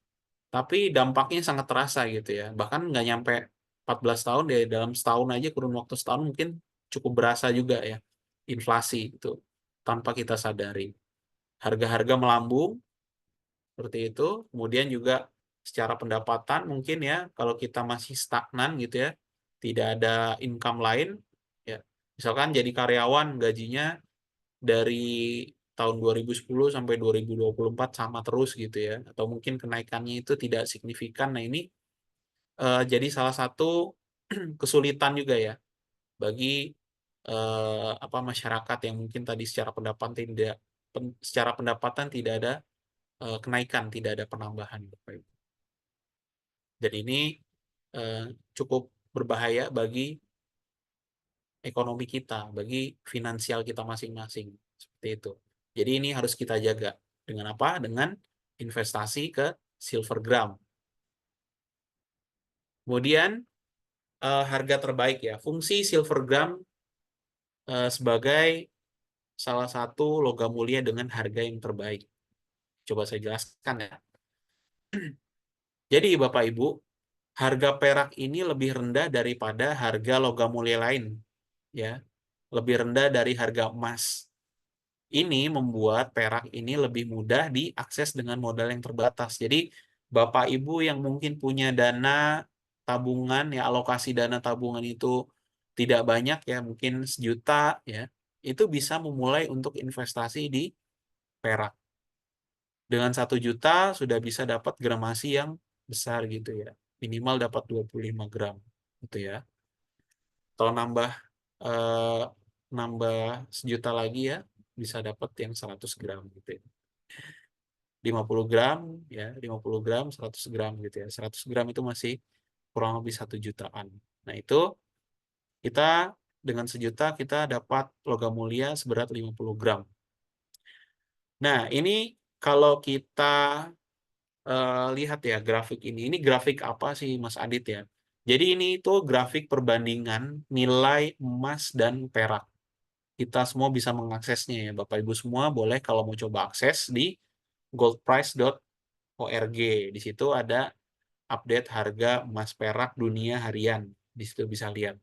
tapi dampaknya sangat terasa gitu ya. Bahkan nggak nyampe 14 tahun, ya dalam setahun aja, kurun waktu setahun mungkin cukup berasa juga ya inflasi itu tanpa kita sadari. Harga-harga melambung seperti itu, kemudian juga secara pendapatan mungkin ya kalau kita masih stagnan gitu ya, tidak ada income lain ya. Misalkan jadi karyawan gajinya dari tahun 2010 sampai 2024 sama terus gitu ya, atau mungkin kenaikannya itu tidak signifikan. Nah, ini jadi salah satu kesulitan juga ya bagi apa masyarakat yang mungkin tadi secara pendapatan tidak ada kenaikan, tidak ada penambahan Bapak Ibu. Dan ini eh, cukup berbahaya bagi ekonomi kita, bagi finansial kita masing-masing. Seperti itu. Jadi ini harus kita jaga. Dengan apa? Dengan investasi ke Silvergram. Kemudian harga terbaik ya. Fungsi Silvergram sebagai salah satu logam mulia dengan harga yang terbaik. Coba saya jelaskan ya. Jadi Bapak Ibu, harga perak ini lebih rendah daripada harga logam mulia lain, ya. Lebih rendah dari harga emas. Ini membuat perak ini lebih mudah diakses dengan modal yang terbatas. Jadi Bapak Ibu yang mungkin punya dana tabungan ya, alokasi dana tabungan itu tidak banyak ya, mungkin 1 juta ya, itu bisa memulai untuk investasi di perak. Dengan 1 juta sudah bisa dapat gramasi yang besar gitu ya. Minimal dapat 25 gram gitu ya. Kalau eh, nambah 1 juta lagi ya, bisa dapat yang 100 gram gitu ya. 50 gram ya, 50 gram, 100 gram gitu ya. 100 gram itu masih kurang lebih 1 jutaan. Nah, itu kita dengan 1 juta kita dapat logam mulia seberat 50 gram. Nah, ini kalau kita lihat ya grafik ini. Ini grafik apa sih Mas Adit ya? Jadi ini itu grafik perbandingan nilai emas dan perak. Kita semua bisa mengaksesnya ya. Bapak Ibu semua boleh kalau mau coba akses di goldprice.org. Di situ ada update harga emas perak dunia harian. Di situ bisa lihat.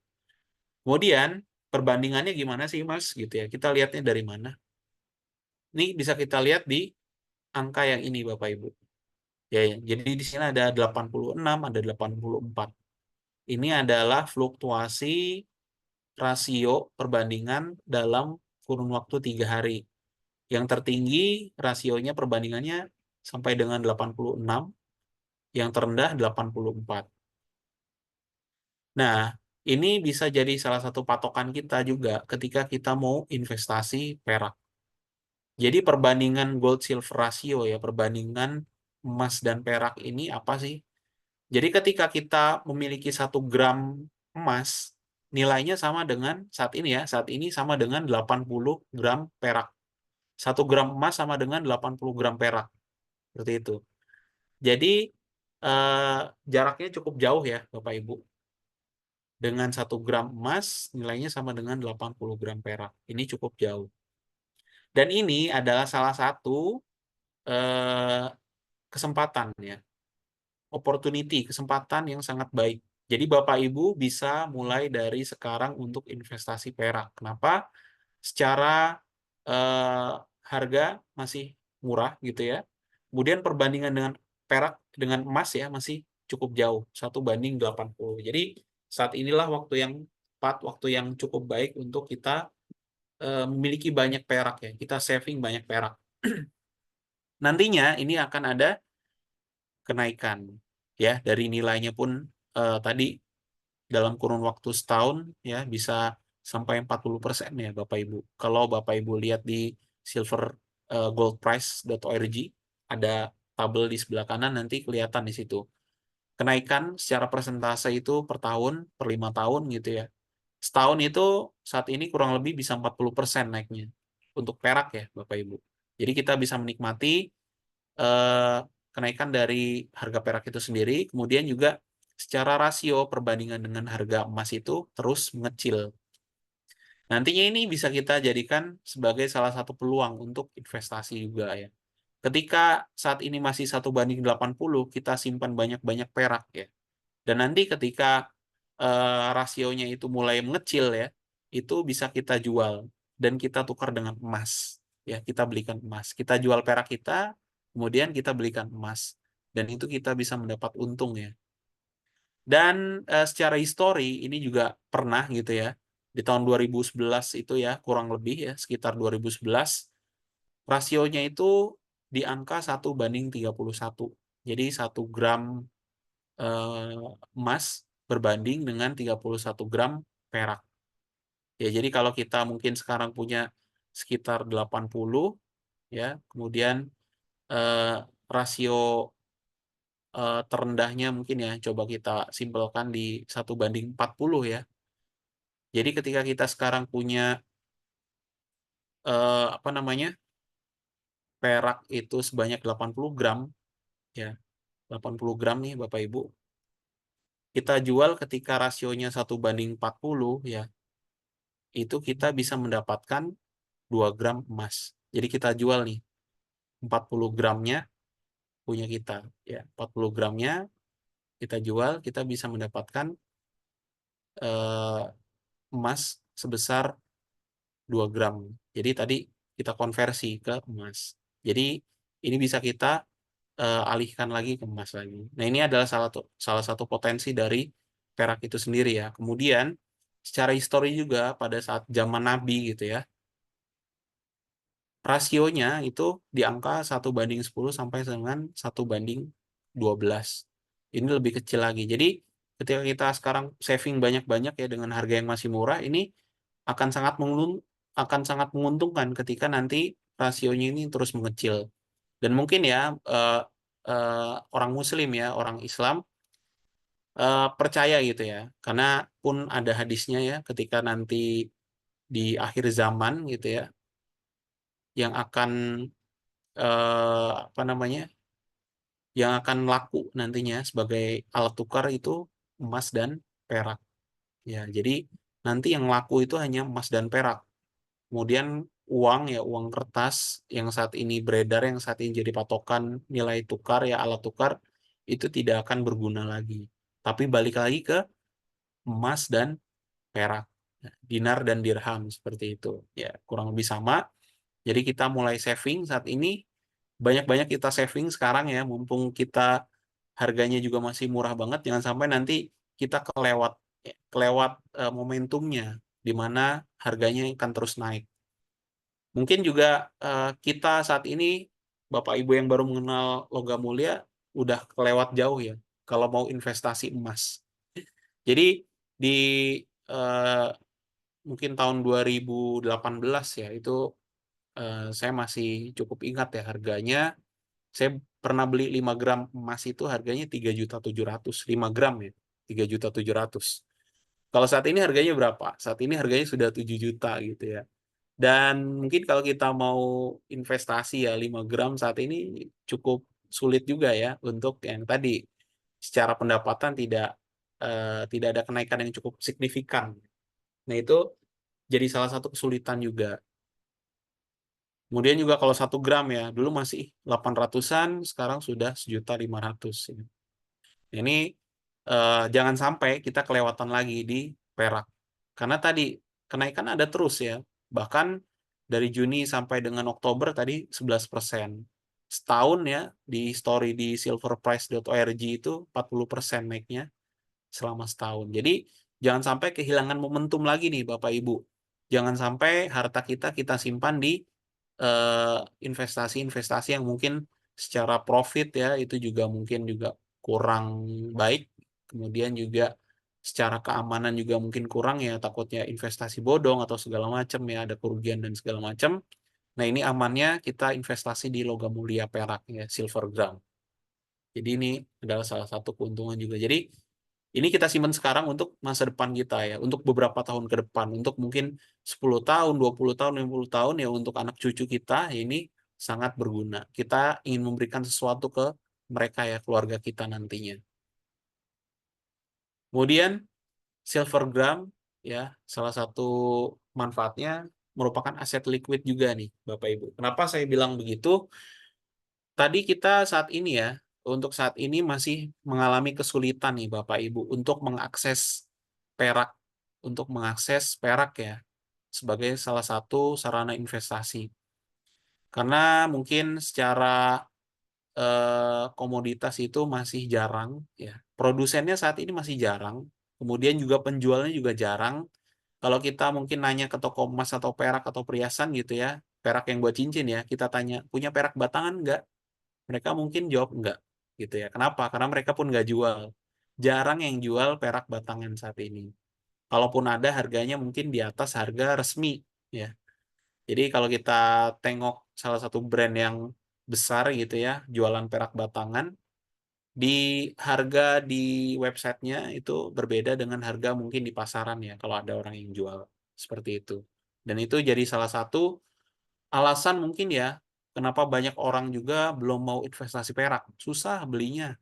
Kemudian perbandingannya gimana sih Mas gitu ya. Kita lihatnya dari mana? Ini bisa kita lihat di angka yang ini Bapak Ibu. Ya, ya. Jadi di sini ada 86, ada 84. Ini adalah fluktuasi rasio perbandingan dalam kurun waktu 3 hari. Yang tertinggi rasionya perbandingannya sampai dengan 86, yang terendah 84. Nah, Ini bisa jadi salah satu patokan kita juga ketika kita mau investasi perak. Jadi perbandingan gold silver ratio ya, perbandingan emas dan perak ini apa sih? Jadi ketika kita memiliki 1 gram emas, nilainya sama dengan saat ini sama dengan 80 gram perak. 1 gram emas sama dengan 80 gram perak. Seperti itu. Jadi jaraknya cukup jauh ya Bapak Ibu. Dengan 1 gram emas nilainya sama dengan 80 gram perak. Ini cukup jauh. Dan ini adalah salah satu eh, kesempatan ya, opportunity, kesempatan yang sangat baik. Jadi Bapak Ibu bisa mulai dari sekarang untuk investasi perak. Kenapa? Secara eh, harga masih murah gitu ya. Kemudian perbandingan dengan perak dengan emas ya masih cukup jauh, 1:80. Jadi saat inilah waktu yang tepat, waktu yang cukup baik untuk kita memiliki banyak perak ya. Kita saving banyak perak. Nantinya ini akan ada kenaikan ya dari nilainya pun tadi dalam kurun waktu setahun ya bisa sampai 40% ya Bapak Ibu. Kalau Bapak Ibu lihat di silvergoldprice.org ada tabel di sebelah kanan nanti kelihatan di situ. Kenaikan secara persentase itu per tahun, per 5 tahun gitu ya. Setahun itu saat ini kurang lebih bisa 40% naiknya untuk perak ya Bapak Ibu. Jadi kita bisa menikmati eh, kenaikan dari harga perak itu sendiri, kemudian juga secara rasio perbandingan dengan harga emas itu terus mengecil. Nantinya ini bisa kita jadikan sebagai salah satu peluang untuk investasi juga ya. Ketika saat ini masih 1:80, kita simpan banyak-banyak perak ya. Dan nanti ketika rasionya itu mulai mengecil ya, itu bisa kita jual dan kita tukar dengan emas. Ya, kita belikan emas. Kita jual perak kita, kemudian kita belikan emas. Dan itu kita bisa mendapat untung ya. Dan secara histori ini juga pernah gitu ya. Di tahun 2011 itu ya, kurang lebih ya, sekitar 2011, rasionya itu di angka 1:31. Jadi 1 gram emas berbanding dengan 31 gram perak. Ya, jadi kalau kita mungkin sekarang punya sekitar 80 ya, kemudian eh, rasio terendahnya mungkin ya coba kita simpelkan di 1:40 ya. Jadi ketika kita sekarang punya apa namanya? Perak itu sebanyak 80 gram ya. 80 gram nih Bapak Ibu. Kita jual ketika rasionya 1:40 ya. Itu kita bisa mendapatkan 2 gram emas. Jadi kita jual nih 40 gramnya punya kita ya. 40 gramnya kita jual, kita bisa mendapatkan eh, emas sebesar 2 gram. Jadi tadi kita konversi ke emas. Jadi ini bisa kita alihkan lagi ke emas lagi. Nah, ini adalah salah satu potensi dari perak itu sendiri ya. Kemudian secara histori juga pada saat zaman Nabi gitu ya, rasionya itu di angka 1:10 sampai dengan 1:12. Ini lebih kecil lagi. Jadi ketika kita sekarang saving banyak-banyak ya dengan harga yang masih murah, ini akan akan sangat menguntungkan ketika nanti rasionya ini terus mengecil. Dan mungkin ya orang Muslim ya, orang Islam percaya gitu ya, karena pun ada hadisnya ya, ketika nanti di akhir zaman gitu ya, yang akan apa namanya, yang akan laku nantinya sebagai alat tukar itu emas dan perak. Ya, jadi nanti yang laku itu hanya emas dan perak. Kemudian uang ya, uang kertas yang saat ini beredar, yang saat ini jadi patokan nilai tukar ya, alat tukar itu tidak akan berguna lagi. Tapi balik lagi ke emas dan perak, dinar dan dirham seperti itu. Ya, kurang lebih sama. Jadi kita mulai saving saat ini, banyak-banyak kita saving sekarang ya, mumpung kita harganya juga masih murah banget, jangan sampai nanti kita kelewat kelewat momentumnya di mana harganya akan terus naik. Mungkin juga kita saat ini Bapak Ibu yang baru mengenal logam mulia udah kelewat jauh ya kalau mau investasi emas. Jadi di mungkin tahun 2018 ya, itu saya masih cukup ingat ya harganya. Saya pernah beli 5 gram emas itu harganya 3.700.000, 5 gram ya, 3.700.000. Kalau saat ini harganya berapa? Saat ini harganya sudah 7 juta gitu ya. Dan mungkin kalau kita mau investasi ya 5 gram saat ini cukup sulit juga ya untuk yang tadi secara pendapatan tidak ada kenaikan yang cukup signifikan. Nah, itu jadi salah satu kesulitan juga. Kemudian juga kalau 1 gram ya, dulu masih 800-an, sekarang sudah 1.500.000. Ini jangan sampai kita kelewatan lagi di perak. Karena tadi kenaikan ada terus ya. Bahkan dari Juni sampai dengan Oktober tadi 11%. Setahun ya di story di silverprice.org itu 40% naiknya selama setahun. Jadi jangan sampai kehilangan momentum lagi nih Bapak Ibu. Jangan sampai harta kita simpan di investasi-investasi yang mungkin secara profit ya itu juga mungkin juga kurang baik. Kemudian juga secara keamanan juga mungkin kurang ya, takutnya investasi bodong atau segala macam ya, ada kerugian dan segala macam. Nah, ini amannya kita investasi di logam mulia perak ya, silver gram. Jadi ini adalah salah satu keuntungan juga. Jadi ini kita simpan sekarang untuk masa depan kita ya, untuk beberapa tahun ke depan, untuk mungkin 10 tahun, 20 tahun, 50 tahun ya, untuk anak cucu kita ya, ini sangat berguna. Kita ingin memberikan sesuatu ke mereka ya, keluarga kita nantinya. Kemudian silver gram ya, salah satu manfaatnya merupakan aset liquid juga nih Bapak Ibu. Kenapa saya bilang begitu? Tadi kita saat ini ya, untuk saat ini masih mengalami kesulitan nih Bapak Ibu untuk perak, mengakses perak ya sebagai salah satu sarana investasi. Karena mungkin secara komoditas itu masih jarang ya. Produsennya saat ini masih jarang, kemudian juga penjualnya juga jarang. Kalau kita mungkin nanya ke toko emas atau perak atau perhiasan gitu ya, perak yang buat cincin ya, kita tanya, punya perak batangan nggak? Mereka mungkin jawab enggak, gitu ya. Kenapa? Karena mereka pun nggak jual. Jarang yang jual perak batangan saat ini. Kalaupun ada, harganya mungkin di atas harga resmi, ya. Jadi kalau kita tengok salah satu brand yang besar gitu ya, jualan perak batangan, di harga di websitenya itu berbeda dengan harga mungkin di pasaran ya, kalau ada orang yang jual. Seperti itu. Dan itu jadi salah satu alasan mungkin ya, kenapa banyak orang juga belum mau investasi perak. Susah belinya.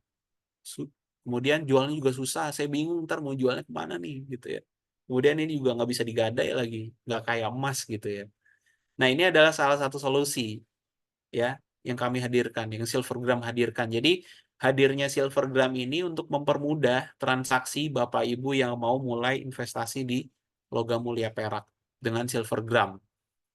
Kemudian jualnya juga susah. Saya bingung ntar mau jualnya kemana nih gitu ya. Kemudian ini juga nggak bisa digadai lagi. Nggak kayak emas gitu ya. Nah, ini adalah salah satu solusi ya yang kami hadirkan, yang Silvergram hadirkan. Jadi hadirnya Silvergram ini untuk mempermudah transaksi Bapak Ibu yang mau mulai investasi di logam mulia perak dengan Silvergram.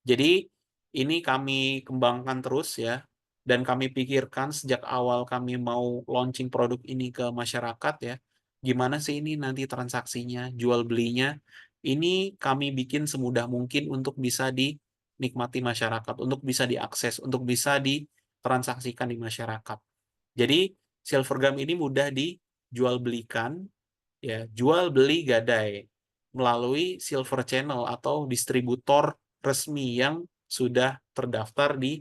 Jadi ini kami kembangkan terus ya, dan kami pikirkan sejak awal kami mau launching produk ini ke masyarakat ya, gimana sih ini nanti transaksinya, jual belinya, ini kami bikin semudah mungkin untuk bisa dinikmati masyarakat, untuk bisa diakses, untuk bisa ditransaksikan di masyarakat. Jadi Silvergram ini mudah dijual belikan, ya, jual beli gadai melalui Silver Channel atau distributor resmi yang sudah terdaftar di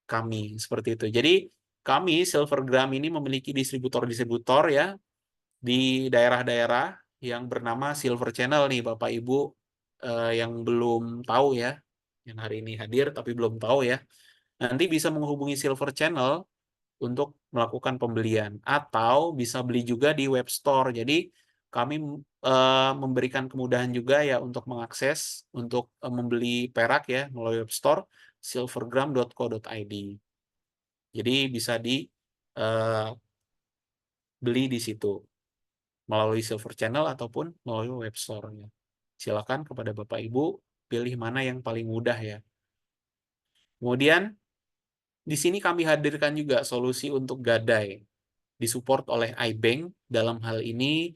kami seperti itu. Jadi kami Silvergram ini memiliki distributor-distributor ya di daerah-daerah yang bernama Silver Channel nih Bapak Ibu yang belum tahu ya, yang hari ini hadir tapi belum tahu ya. Nanti bisa menghubungi Silver Channel untuk melakukan pembelian atau bisa beli juga di web store. Jadi kami memberikan kemudahan juga ya untuk mengakses, untuk membeli perak ya melalui web store silvergram.co.id. Jadi bisa dibeli di situ melalui Silver Channel ataupun melalui web store-nya. Silakan kepada Bapak Ibu pilih mana yang paling mudah ya. Kemudian di sini kami hadirkan juga solusi untuk gadai, disupport oleh iBank. Dalam hal ini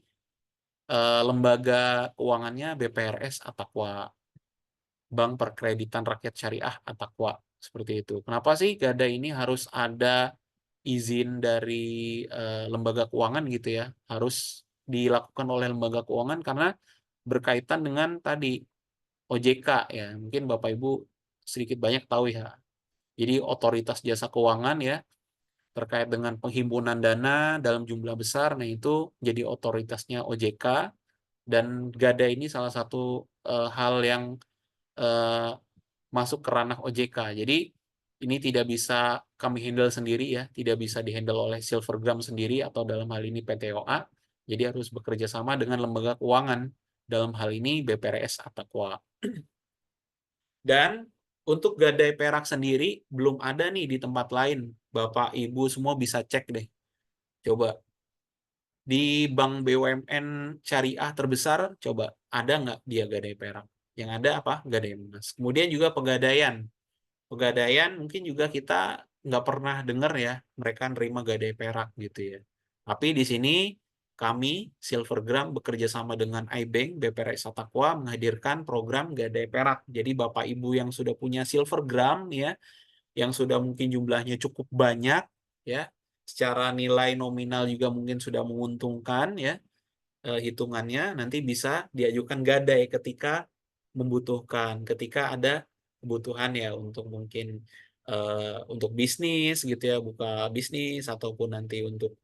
lembaga keuangannya BPRS Ataqwa, Bank Perkreditan Rakyat Syariah Ataqwa, seperti itu. Kenapa sih gadai ini harus ada izin dari lembaga keuangan gitu ya? Harus dilakukan oleh lembaga keuangan karena berkaitan dengan tadi OJK ya. Mungkin Bapak Ibu sedikit banyak tahu ya. Jadi otoritas jasa keuangan ya terkait dengan penghimpunan dana dalam jumlah besar, nah itu jadi otoritasnya OJK, dan Gadai ini salah satu hal yang masuk ke ranah OJK. Jadi ini tidak bisa kami handle sendiri ya, tidak bisa dihandle oleh Silvergram sendiri atau dalam hal ini PTOA. Jadi harus bekerja sama dengan lembaga keuangan, dalam hal ini BPRS Atakwa. Dan untuk Gadai Perak sendiri belum ada nih di tempat lain. Bapak Ibu semua bisa cek deh. Coba di bank BUMN syariah terbesar, coba ada nggak dia Gadai Perak? Yang ada apa? Gadai Emas. Kemudian juga Pegadaian. Pegadaian mungkin juga kita nggak pernah dengar ya mereka nerima Gadai Perak gitu ya. Tapi di sini kami Silvergram bekerja sama dengan iBank BPRS Atakwa menghadirkan program Gadai Perak. Jadi Bapak Ibu yang sudah punya Silvergram ya, yang sudah mungkin jumlahnya cukup banyak ya, secara nilai nominal juga mungkin sudah menguntungkan ya, hitungannya nanti bisa diajukan Gadai ketika membutuhkan, ketika ada kebutuhan ya untuk mungkin untuk bisnis gitu ya, buka bisnis ataupun nanti untuk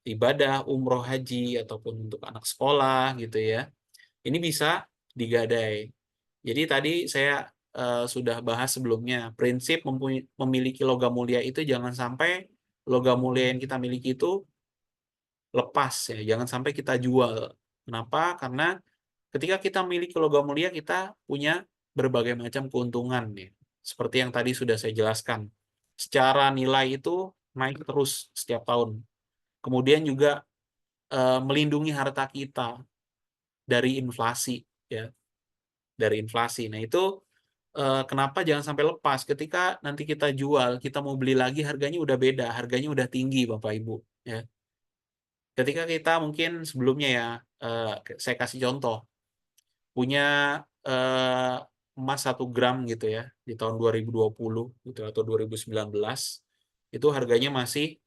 ibadah umroh haji ataupun untuk anak sekolah gitu ya. Ini bisa digadai. Jadi tadi saya sudah bahas sebelumnya, prinsip memiliki logam mulia itu jangan sampai logam mulia yang kita miliki itu lepas ya, jangan sampai kita jual. Kenapa? Karena ketika kita memiliki logam mulia, kita punya berbagai macam keuntungan ya. Seperti yang tadi sudah saya jelaskan. Secara nilai itu naik terus setiap tahun. Kemudian juga melindungi harta kita dari inflasi ya, dari inflasi. Nah, itu kenapa jangan sampai lepas ketika nanti kita jual, kita mau beli lagi harganya udah beda, harganya udah tinggi Bapak Ibu ya. Ketika kita mungkin sebelumnya ya, saya kasih contoh, punya emas 1 gram gitu ya di tahun 2020 gitu atau 2019, itu harganya masih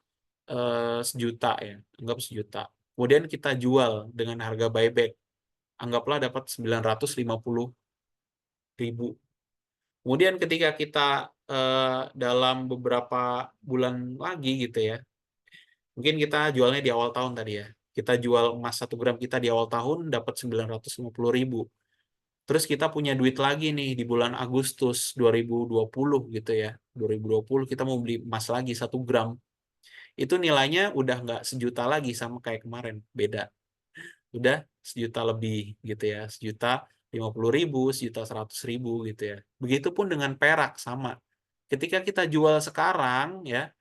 sejuta ya, anggap sejuta. Kemudian kita jual dengan harga buyback, anggaplah dapat 950.000. Kemudian ketika kita dalam beberapa bulan lagi gitu ya, mungkin kita jualnya di awal tahun tadi ya. Kita jual emas 1 gram kita di awal tahun dapat 950.000. Terus kita punya duit lagi nih di bulan Agustus 2020 gitu ya. 2020 kita mau beli emas lagi 1 gram. Itu nilainya udah nggak sejuta lagi sama kayak kemarin. Beda. Udah sejuta lebih gitu ya. 1.050.000, 1.100.000 gitu ya. Begitupun dengan perak sama. Ketika kita jual sekarang ya,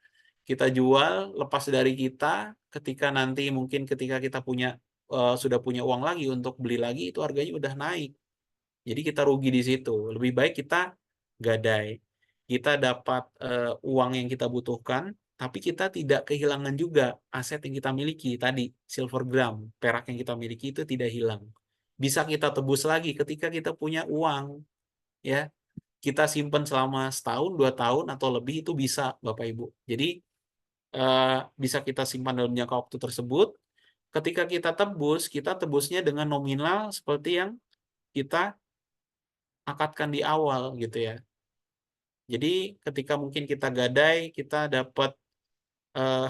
kita jual lepas dari kita, ketika nanti mungkin ketika kita sudah punya uang lagi untuk beli lagi, itu harganya udah naik. Jadi kita rugi di situ. Lebih baik kita gadai. Kita dapat uang yang kita butuhkan, tapi kita tidak kehilangan juga aset yang kita miliki tadi, Silvergram, perak yang kita miliki itu tidak hilang. Bisa kita tebus lagi ketika kita punya uang, ya. Kita simpan selama setahun, 2 tahun atau lebih itu bisa, Bapak Ibu. Jadi bisa kita simpan dalam jangka waktu tersebut. Ketika kita tebusnya dengan nominal seperti yang kita akadkan di awal gitu ya. Jadi ketika mungkin kita gadai, kita dapat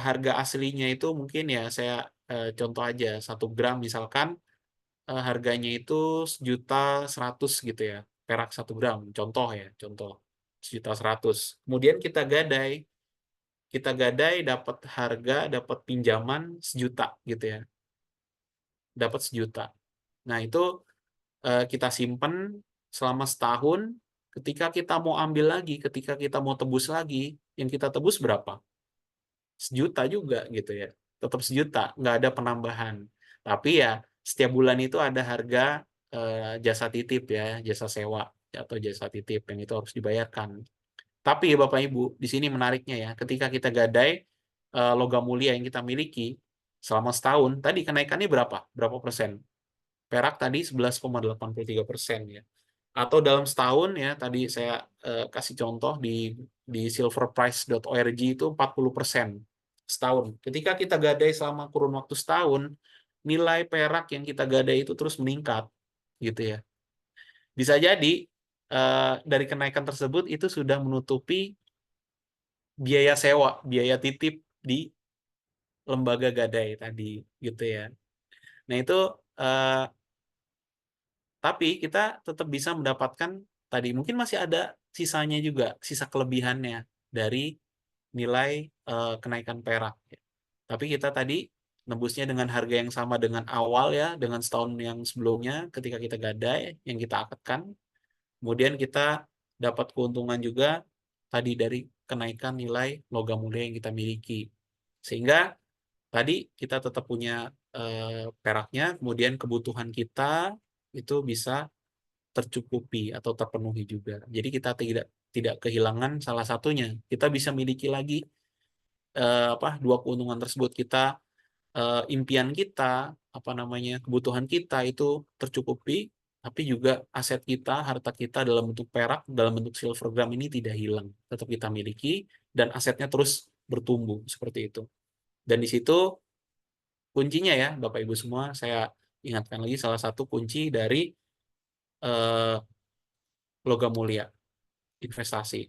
harga aslinya itu mungkin ya saya contoh aja 1 gram misalkan harganya itu 1.100.000 gitu ya. Perak 1 gram, contoh ya, contoh 1.100.000. Kemudian kita gadai dapat harga, dapat pinjaman 1 juta gitu ya. Dapat 1 juta. Nah, itu kita simpen selama setahun, ketika kita mau ambil lagi, ketika kita mau tebus lagi, yang kita tebus berapa? 1 juta juga gitu ya. Tetap 1 juta, nggak ada penambahan. Tapi ya setiap bulan itu ada harga jasa titip ya, jasa sewa atau jasa titip yang itu harus dibayarkan. Tapi Bapak Ibu, di sini menariknya ya, ketika kita gadai logam mulia yang kita miliki selama setahun, tadi kenaikannya berapa? Berapa persen? Perak tadi 11,83% ya. Atau dalam setahun ya, tadi saya kasih contoh di silverprice.org itu 40% setahun. Ketika kita gadai selama kurun waktu setahun, nilai perak yang kita gadai itu terus meningkat, gitu ya. Bisa jadi dari kenaikan tersebut itu sudah menutupi biaya sewa, biaya titip di lembaga gadai tadi, gitu ya. Nah itu eh, tapi kita tetap bisa mendapatkan tadi mungkin masih ada sisanya juga, sisa kelebihannya dari nilai kenaikan perak. Tapi kita tadi nebusnya dengan harga yang sama dengan awal ya, dengan setahun yang sebelumnya ketika kita gadai, yang kita akadkan. Kemudian kita dapat keuntungan juga tadi dari kenaikan nilai logam mulia yang kita miliki. Sehingga tadi kita tetap punya peraknya, kemudian kebutuhan kita itu bisa tercukupi atau terpenuhi juga. Jadi kita tidak kehilangan salah satunya. Kita bisa miliki lagi dua keuntungan tersebut. Kita impian kita, kebutuhan kita itu tercukupi, tapi juga aset kita, harta kita dalam bentuk perak, dalam bentuk silvergram ini tidak hilang, tetap kita miliki dan asetnya terus bertumbuh seperti itu. Dan di situ kuncinya ya, Bapak Ibu semua, saya ingatkan lagi salah satu kunci dari eh, logam mulia investasi.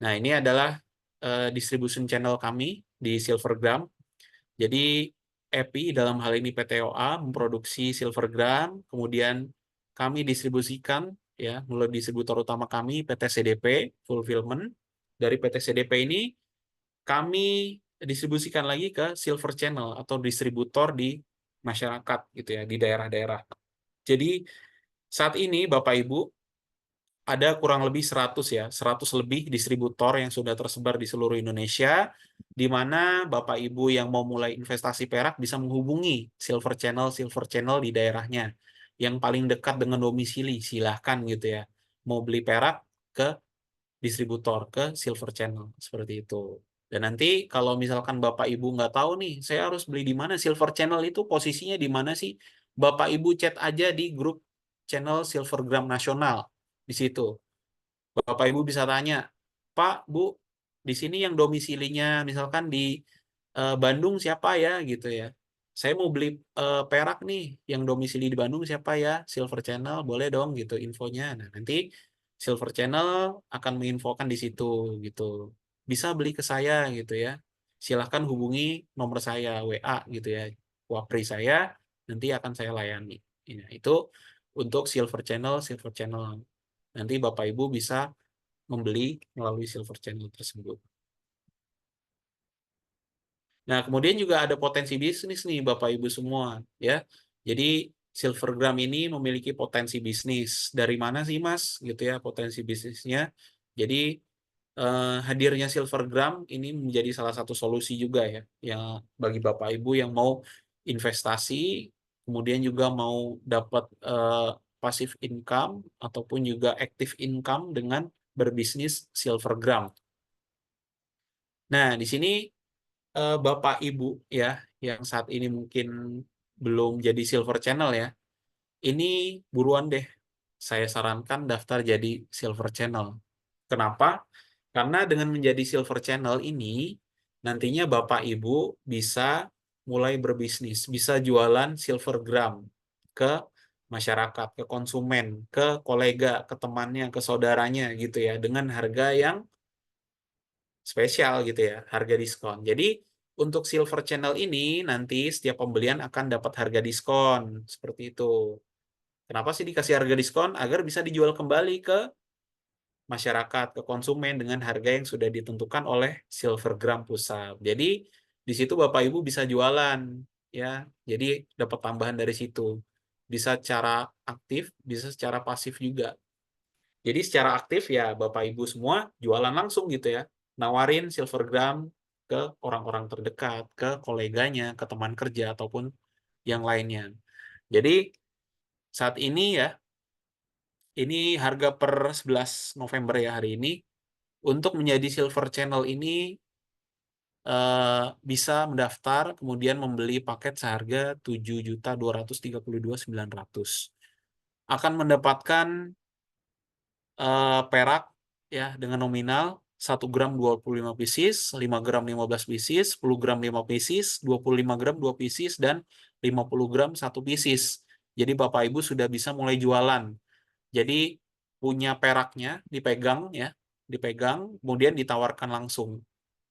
Nah, ini adalah distribution channel kami di Silvergram. Jadi EPI dalam hal ini PTOA memproduksi Silvergram, kemudian kami distribusikan ya melalui distributor utama kami PT CDP Fulfillment. Dari PT CDP ini kami distribusikan lagi ke Silver Channel atau distributor di masyarakat gitu ya, di daerah-daerah. Jadi saat ini Bapak Ibu ada kurang lebih 100 ya, 100 lebih distributor yang sudah tersebar di seluruh Indonesia, di mana Bapak Ibu yang mau mulai investasi perak bisa menghubungi Silver Channel di daerahnya. Yang paling dekat dengan domisili, silahkan gitu ya. Mau beli perak ke distributor, ke Silver Channel, seperti itu. Dan nanti kalau misalkan Bapak Ibu nggak tahu nih, saya harus beli di mana, Silver Channel itu posisinya di mana sih? Bapak Ibu chat aja di grup channel Silvergram Nasional di situ. Bapak Ibu bisa tanya, Pak, Bu, di sini yang domisilinya misalkan di Bandung siapa ya gitu ya. Saya mau beli perak nih, yang domisili di Bandung siapa ya? Silver Channel, boleh dong gitu infonya. Nah, nanti Silver Channel akan menginfokan di situ gitu. Bisa beli ke saya gitu ya. Silahkan hubungi nomor saya WA gitu ya. Wapri saya nanti akan saya layani. Nah, itu untuk Silver Channel, Silver Channel. Nanti Bapak Ibu bisa membeli melalui Silver Channel tersebut. Nah, kemudian juga ada potensi bisnis nih Bapak Ibu semua, ya. Jadi Silvergram ini memiliki potensi bisnis. Dari mana sih Mas? Gitu ya, potensi bisnisnya. Jadi hadirnya Silvergram ini menjadi salah satu solusi juga ya, yang bagi Bapak Ibu yang mau investasi, kemudian juga mau dapat passive income ataupun juga active income dengan berbisnis Silvergram. Nah, di sini Bapak Ibu ya yang saat ini mungkin belum jadi Silver Channel ya, ini buruan deh saya sarankan daftar jadi Silver Channel. Kenapa? Karena dengan menjadi Silver Channel ini nantinya Bapak Ibu bisa mulai berbisnis, bisa jualan Silvergram ke masyarakat, ke konsumen, ke kolega, ke temannya, ke saudaranya gitu ya dengan harga yang spesial gitu ya, harga diskon. Jadi untuk Silver Channel ini nanti setiap pembelian akan dapat harga diskon seperti itu. Kenapa sih dikasih harga diskon? Agar bisa dijual kembali ke masyarakat, ke konsumen dengan harga yang sudah ditentukan oleh Silvergram Pusat. Jadi di situ Bapak Ibu bisa jualan ya. Jadi dapat tambahan dari situ. Bisa secara aktif, bisa secara pasif juga. Jadi secara aktif ya Bapak Ibu semua jualan langsung gitu ya. Nawarin Silvergram ke orang-orang terdekat, ke koleganya, ke teman kerja ataupun yang lainnya. Jadi saat ini ya, ini harga per 11 November ya hari ini, untuk menjadi Silver Channel ini bisa mendaftar kemudian membeli paket seharga 7.232.900. Akan mendapatkan perak ya dengan nominal 1 gram 25 pieces, 5 gram 15 pieces, 10 gram 5 pieces, 25 gram 2 pieces, dan 50 gram 1 pieces. Jadi Bapak Ibu sudah bisa mulai jualan. Jadi punya peraknya dipegang ya, dipegang kemudian ditawarkan langsung.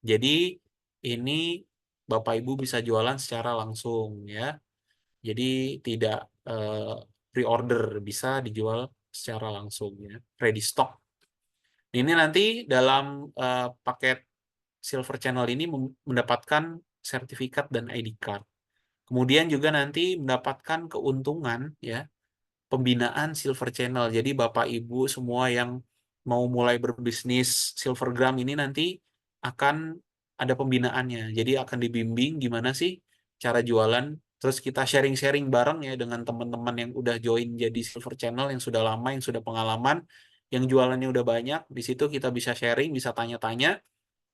Jadi ini Bapak Ibu bisa jualan secara langsung ya. Jadi tidak pre-order, bisa dijual secara langsung ya, ready stock. Ini nanti dalam paket Silver Channel ini mendapatkan sertifikat dan ID card. Kemudian juga nanti mendapatkan keuntungan ya, pembinaan Silver Channel. Jadi Bapak Ibu semua yang mau mulai berbisnis Silvergram ini nanti akan ada pembinaannya. Jadi akan dibimbing gimana sih cara jualan. Terus kita sharing-sharing bareng ya dengan teman-teman yang udah join jadi Silver Channel, yang sudah lama, yang sudah pengalaman, yang jualannya udah banyak. Di situ kita bisa sharing, bisa tanya-tanya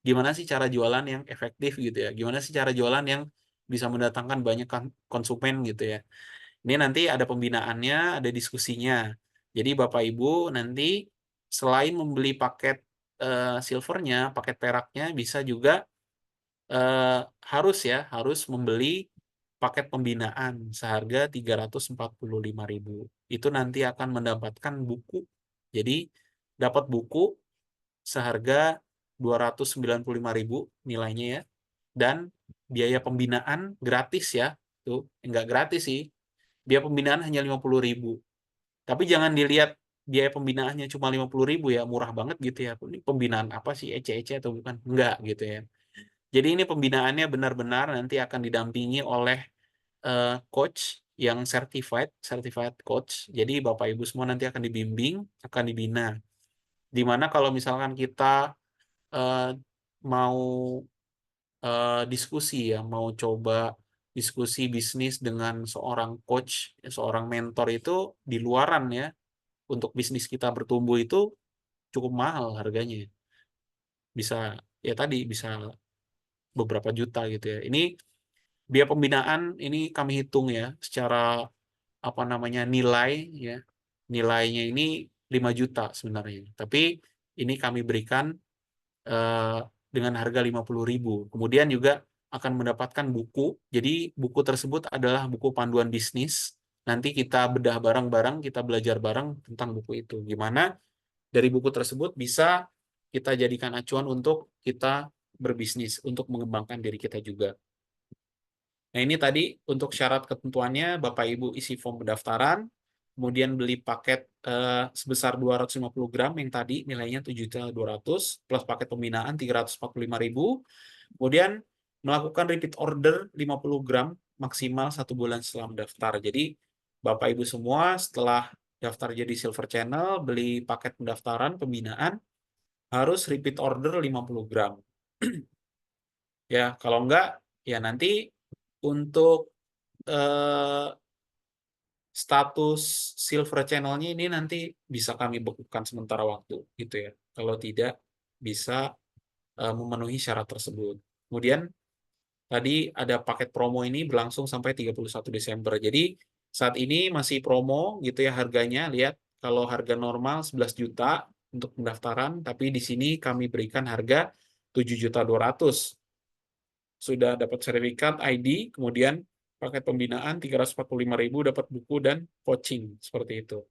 gimana sih cara jualan yang efektif gitu ya. Gimana sih cara jualan yang bisa mendatangkan banyak konsumen gitu ya. Ini nanti ada pembinaannya, ada diskusinya. Jadi Bapak Ibu nanti selain membeli paket silvernya, paket peraknya, bisa juga harus membeli paket pembinaan seharga 345.000. Itu nanti akan mendapatkan buku. Jadi dapat buku seharga 295.000 nilainya ya. Dan biaya pembinaan gratis ya. Tuh, enggak gratis sih. Biaya pembinaan hanya 50.000. Tapi jangan dilihat biaya pembinaannya cuma 50.000 ya, murah banget gitu ya. Ini pembinaan apa sih, ece-ece atau bukan? Enggak gitu ya. Jadi ini pembinaannya benar-benar nanti akan didampingi oleh coach yang certified coach. Jadi Bapak Ibu semua nanti akan dibimbing, akan dibina. Dimana kalau misalkan kita uh, mau diskusi ya, mau coba diskusi bisnis dengan seorang coach, seorang mentor itu di luaran ya, untuk bisnis kita bertumbuh itu cukup mahal harganya. Bisa ya tadi bisa beberapa juta gitu ya. Ini biaya pembinaan ini kami hitung ya secara apa namanya nilai ya. Nilainya ini 5 juta sebenarnya. Tapi ini kami berikan eh, dengan harga 50.000. Kemudian juga akan mendapatkan buku. Jadi buku tersebut adalah buku panduan bisnis. Nanti kita bedah bareng-bareng, kita belajar bareng tentang buku itu. Gimana dari buku tersebut bisa kita jadikan acuan untuk kita berbisnis, untuk mengembangkan diri kita juga. Nah, ini tadi untuk syarat ketentuannya, Bapak Ibu isi form pendaftaran, kemudian beli paket sebesar 250 gram yang tadi nilainya 7.200.000 plus paket pembinaan 345.000. Kemudian melakukan repeat order 50 gram maksimal 1 bulan setelah mendaftar. Jadi Bapak Ibu semua setelah daftar jadi Silver Channel, beli paket pendaftaran pembinaan, harus repeat order 50 gram. Ya, kalau enggak, ya nanti untuk status Silver Channel-nya ini nanti bisa kami bekukan sementara waktu, gitu ya. Kalau tidak, bisa memenuhi syarat tersebut. Kemudian, tadi ada paket promo ini berlangsung sampai 31 Desember. Jadi, saat ini masih promo, gitu ya harganya. Lihat, kalau harga normal 11 juta untuk pendaftaran, tapi di sini kami berikan harga 7.200.000. Sudah dapat sertifikat ID, kemudian paket pembinaan 345.000, dapat buku dan coaching seperti itu.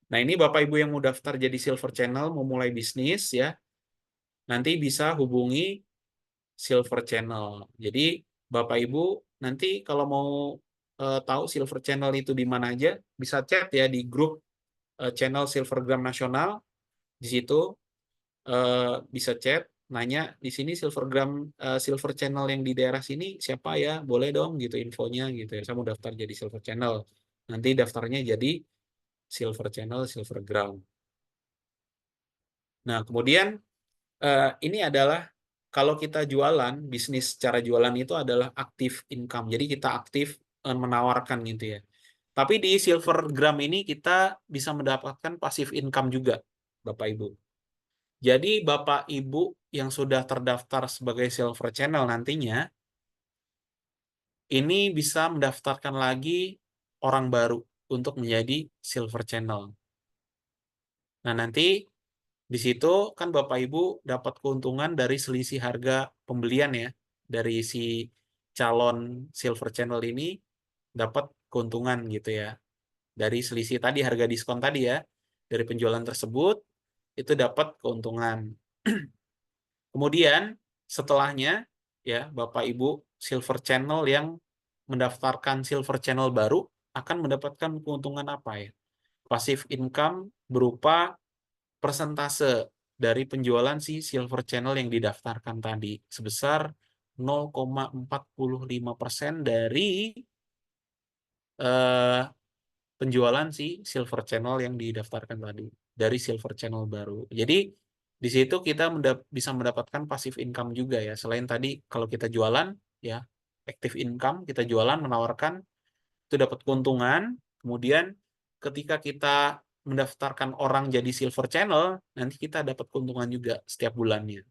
Nah, ini Bapak Ibu yang mau daftar jadi Silver Channel, mau mulai bisnis ya, nanti bisa hubungi Silver Channel. Jadi Bapak Ibu nanti kalau mau tahu Silver Channel itu di mana aja, bisa chat ya di grup channel Silvergram Nasional. Di situ bisa chat, nanya di sini Silver Channel yang di daerah sini siapa ya, boleh dong gitu infonya gitu ya, saya mau daftar jadi Silver Channel, nanti daftarnya jadi Silver Channel Silvergram. Nah kemudian ini adalah kalau kita jualan, bisnis cara jualan itu adalah aktif income, jadi kita aktif menawarkan gitu ya. Tapi di Silvergram ini kita bisa mendapatkan passive income juga, Bapak Ibu. Jadi Bapak Ibu yang sudah terdaftar sebagai Silver Channel nantinya, ini bisa mendaftarkan lagi orang baru untuk menjadi Silver Channel. Nah, nanti di situ kan Bapak Ibu dapat keuntungan dari selisih harga pembelian ya, dari si calon Silver Channel ini dapat keuntungan gitu ya. Dari selisih tadi, harga diskon tadi ya, dari penjualan tersebut, itu dapat keuntungan. Kemudian setelahnya, ya Bapak Ibu Silver Channel yang mendaftarkan Silver Channel baru akan mendapatkan keuntungan apa ya? Passive income berupa persentase dari penjualan si Silver Channel yang didaftarkan tadi sebesar 0,45% dari eh, penjualan si Silver Channel yang didaftarkan tadi dari Silver Channel baru. Jadi di situ kita bisa mendapatkan passive income juga ya. Selain tadi kalau kita jualan ya active income, kita jualan menawarkan itu dapat keuntungan. Kemudian ketika kita mendaftarkan orang jadi Silver Channel, nanti kita dapat keuntungan juga setiap bulannya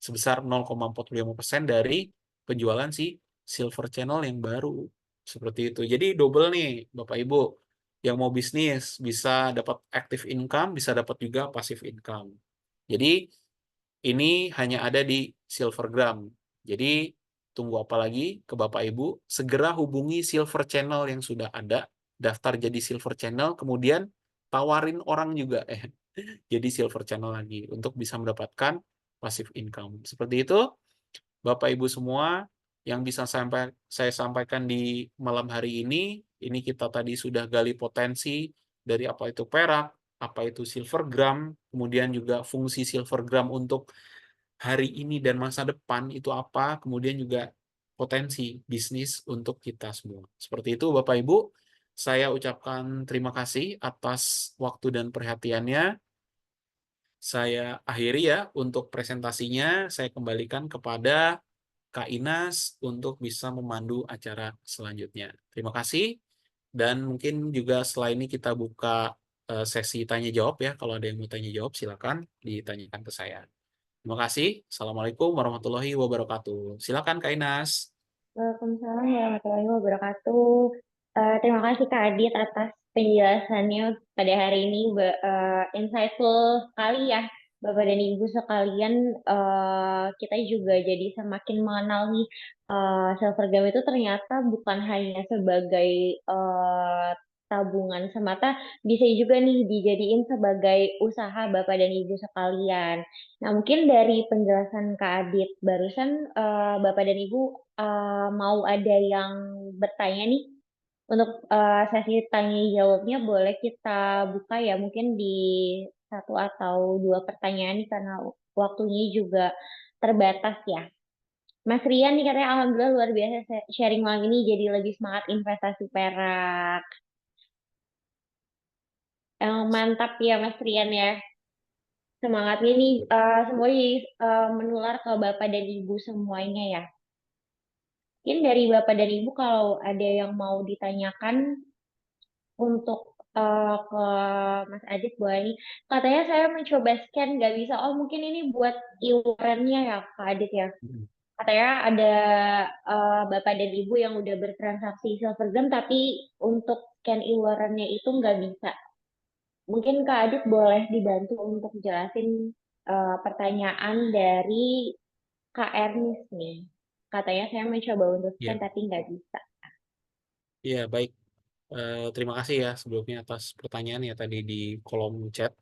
sebesar 0,45% dari penjualan si Silver Channel yang baru. Seperti itu. Jadi double nih Bapak Ibu. Yang mau bisnis bisa dapat active income, bisa dapat juga passive income. Jadi ini hanya ada di Silvergram. Jadi tunggu apa lagi ke Bapak Ibu, segera hubungi Silver Channel yang sudah ada, daftar jadi Silver Channel, kemudian tawarin orang juga jadi Silver Channel lagi untuk bisa mendapatkan passive income. Seperti itu, Bapak Ibu semua yang bisa saya sampaikan di malam hari ini kita tadi sudah gali potensi dari apa itu perak, apa itu silvergram, kemudian juga fungsi silvergram untuk hari ini dan masa depan itu apa, kemudian juga potensi bisnis untuk kita semua. Seperti itu Bapak Ibu, saya ucapkan terima kasih atas waktu dan perhatiannya. Saya akhiri ya untuk presentasinya, saya kembalikan kepada Kak Inas untuk bisa memandu acara selanjutnya. Terima kasih, dan mungkin juga setelah ini kita buka sesi tanya jawab ya. Kalau ada yang mau tanya jawab, silakan ditanyakan ke saya. Terima kasih. Assalamualaikum warahmatullahi wabarakatuh. Silakan Kak Inas. Waalaikumsalam warahmatullahi wabarakatuh. Terima kasih Kak Adit atas penjelasannya pada hari ini. Insightful sekali ya, Bapak dan Ibu sekalian. Kita juga jadi semakin mengenal nih, Silvergam itu ternyata bukan hanya sebagai tabungan semata, bisa juga nih dijadiin sebagai usaha Bapak dan Ibu sekalian. Nah, mungkin dari penjelasan Kak Adit barusan, Bapak dan Ibu mau ada yang bertanya nih untuk sesi tanya jawabnya, boleh kita buka ya mungkin di satu atau dua pertanyaan nih karena waktunya juga terbatas ya. Mas Rian nih katanya alhamdulillah luar biasa sharing malam ini jadi lebih semangat investasi perak. Mantap ya Mas Rian ya. Semangatnya nih semua menular ke Bapak dan Ibu semuanya ya. Mungkin dari Bapak dan Ibu kalau ada yang mau ditanyakan untuk ke Mas Adit boleh nih. Katanya saya mencoba scan nggak bisa. Oh mungkin ini buat iurannya ya Kak Adit ya. Katanya ada Bapak dan Ibu yang udah bertransaksi Silvergram tapi untuk scan iurannya itu nggak bisa. Mungkin Kak Adit boleh dibantu untuk jelasin pertanyaan dari Kak Ernest nih. Katanya saya mencoba untuk scan Ya, tapi nggak bisa. ya baik. Terima kasih ya sebelumnya atas pertanyaan ya tadi di kolom chat.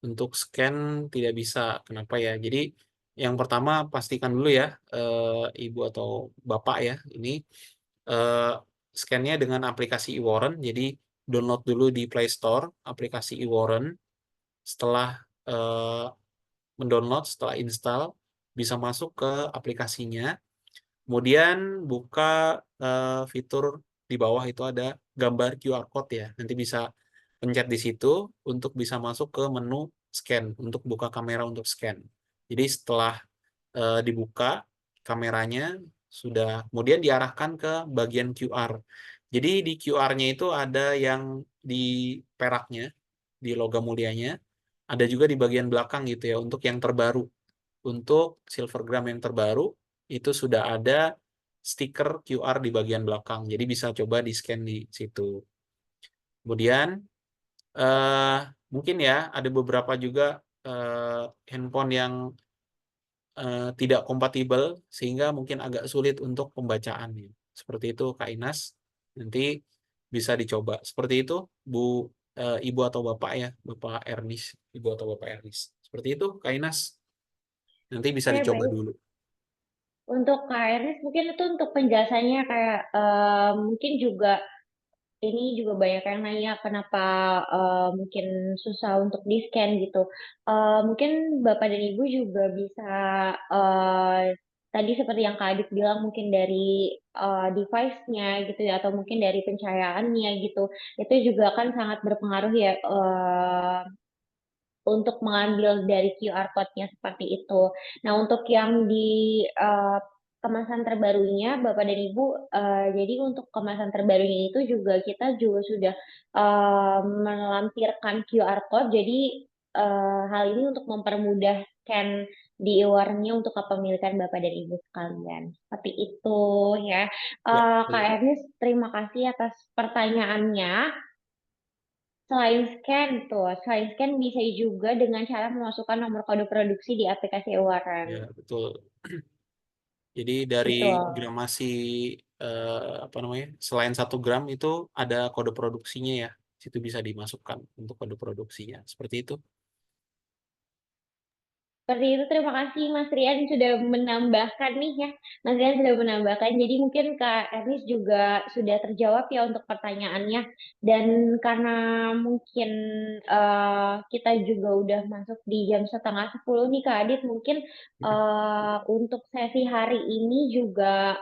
Untuk scan tidak bisa. Kenapa ya? Jadi yang pertama pastikan dulu ya, Ibu atau Bapak ya, ini eh, scan-nya dengan aplikasi eWarren. Jadi download dulu di Play Store aplikasi eWarren. Setelah eh, mendownload, setelah install, bisa masuk ke aplikasinya. Kemudian buka fitur di bawah itu ada gambar QR code ya. Nanti bisa pencet di situ untuk bisa masuk ke menu scan, untuk buka kamera untuk scan. Jadi setelah dibuka kameranya sudah kemudian diarahkan ke bagian QR. Jadi di QR-nya itu ada yang di peraknya, di logam mulianya, ada juga di bagian belakang gitu ya untuk yang terbaru. Untuk Silvergram yang terbaru itu sudah ada stiker QR di bagian belakang. Jadi bisa coba di-scan di situ. Kemudian eh, mungkin ya ada beberapa juga handphone yang tidak kompatibel sehingga mungkin agak sulit untuk pembacaannya. Seperti itu Kak Inas. Nanti bisa dicoba. Seperti itu, Ibu atau Bapak ya, Bapak Ernest, Ibu atau Bapak Ernest. Seperti itu, Kak Inas. Nanti bisa Oke, dicoba baik. dulu. Untuk Kak Ernest mungkin itu untuk penjelasannya kayak mungkin juga ini juga banyak yang nanya kenapa mungkin susah untuk di-scan gitu. Mungkin Bapak dan Ibu juga bisa eh, tadi seperti yang Kak Adit bilang mungkin dari device-nya gitu ya atau mungkin dari pencahayaannya gitu. Itu juga kan sangat berpengaruh ya untuk mengambil dari QR code-nya seperti itu. Nah, untuk yang di kemasan terbarunya, Bapak dan Ibu, jadi untuk kemasan terbarunya itu juga kita juga sudah melampirkan QR code. Jadi hal ini untuk mempermudah scan di e-warnya untuk kepemilikan Bapak dan Ibu sekalian. Seperti itu ya. Ya, Kak baik. Ernest, terima kasih atas pertanyaannya. Selain scan bisa juga dengan cara memasukkan nomor kode produksi di aplikasi e-Waran. Ya, betul. Jadi dari Betul. gramasi apa namanya? Selain 1 gram itu ada kode produksinya ya. Situ bisa dimasukkan untuk kode produksinya. Seperti itu. Seperti itu, terima kasih Mas Rian sudah menambahkan nih ya. Mas Rian sudah menambahkan. Jadi mungkin Kak Ernest juga sudah terjawab ya untuk pertanyaannya. Dan karena mungkin kita juga udah masuk di jam setengah 10 nih Kak Adit, mungkin untuk sesi hari ini juga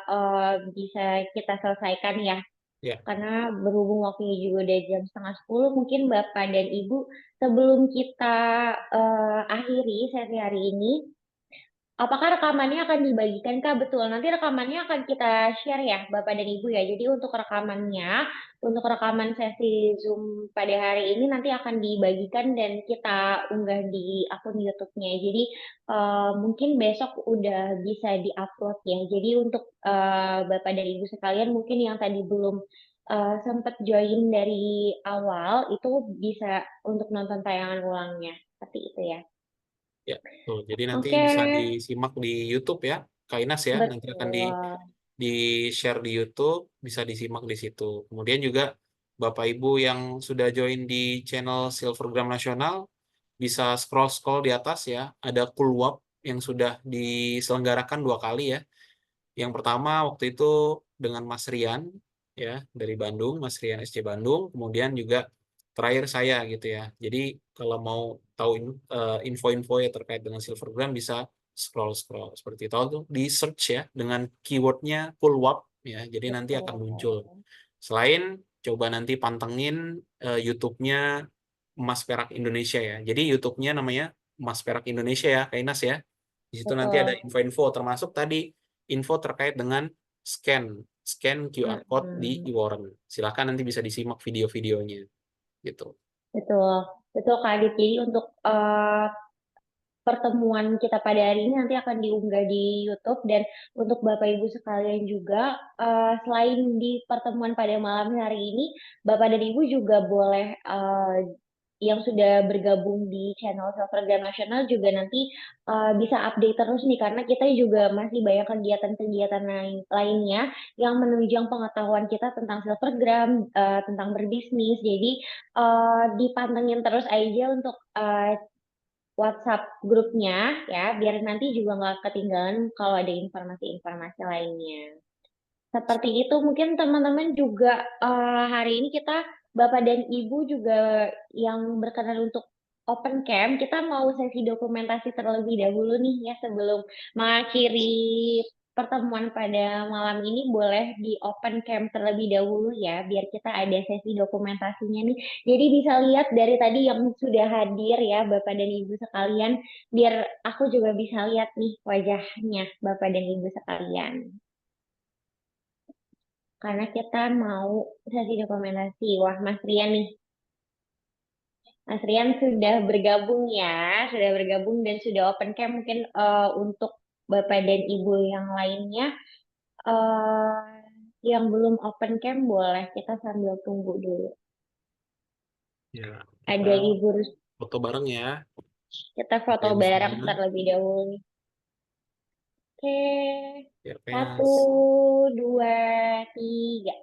bisa kita selesaikan ya. Ya. Karena berhubung waktunya juga udah jam setengah 10, mungkin Bapak dan Ibu sebelum kita akhiri sesi hari ini, apakah rekamannya akan dibagikan Kak? Betul, nanti rekamannya akan kita share ya Bapak dan Ibu ya. Jadi untuk rekamannya, untuk rekaman sesi Zoom pada hari ini nanti akan dibagikan dan kita unggah di akun YouTube-nya. Jadi mungkin besok udah bisa diupload ya. Jadi untuk Bapak dan Ibu sekalian mungkin yang tadi belum sempat join dari awal itu bisa untuk nonton tayangan ulangnya. Seperti itu ya. Ya, betul. Jadi nanti Oke, bisa disimak di YouTube ya, Kak Inas ya. Nanti akan betul. di share di YouTube, bisa disimak di situ. Kemudian juga Bapak Ibu yang sudah join di channel Silvergram Nasional, bisa scroll-scroll di atas ya. Ada Kulwap yang sudah diselenggarakan 2 kali ya. Yang pertama waktu itu dengan Mas Rian ya dari Bandung, Mas Rian SC Bandung. Kemudian juga terakhir saya gitu ya. Jadi kalau mau tahu info-info ya terkait dengan Silvergram bisa scroll-scroll seperti itu. Tuh di search ya dengan keywordnya Pulwap ya. Jadi nanti akan muncul. Betul. Selain coba nanti pantengin YouTube-nya Emas Perak Indonesia ya. Jadi YouTube-nya namanya Emas Perak Indonesia ya, Kak Inas ya. Di situ nanti ada Betul. info-info termasuk tadi info terkait dengan scan scan QR code di Mm-mm. e-warrant. Silakan nanti bisa disimak video-videonya gitu. Betul. Betul Kak Adit. Jadi untuk pertemuan kita pada hari ini nanti akan diunggah di YouTube dan untuk Bapak Ibu sekalian juga selain di pertemuan pada malam hari ini Bapak dan Ibu juga boleh yang sudah bergabung di channel Silvergram Nasional juga nanti bisa update terus nih karena kita juga masih banyak kegiatan-kegiatan lainnya yang menunjang pengetahuan kita tentang Silvergram, tentang berbisnis. Jadi dipantengin terus aja untuk WhatsApp grupnya ya, biar nanti juga nggak ketinggalan kalau ada informasi-informasi lainnya. Seperti itu, mungkin teman-teman juga hari ini kita, Bapak dan Ibu juga yang berkenan untuk open cam, kita mau sesi dokumentasi terlebih dahulu nih ya sebelum mengakhiri pertemuan pada malam ini boleh di open cam terlebih dahulu ya, biar kita ada sesi dokumentasinya nih. Jadi bisa lihat dari tadi yang sudah hadir ya Bapak dan Ibu sekalian, biar aku juga bisa lihat nih wajahnya Bapak dan Ibu sekalian. Karena kita mau sesi dokumentasi. Wah, Mas Rian nih. Mas Rian sudah bergabung ya, sudah bergabung dan sudah open cam mungkin untuk Bapak dan Ibu yang lainnya eh yang belum open cam boleh kita sambil tunggu dulu. Ya, kita Ada Ibu foto bareng ya, kita foto Bapak Ibu bareng semua. terlebih dahulu nih. Oke, Ya, satu, Penas. dua, tiga.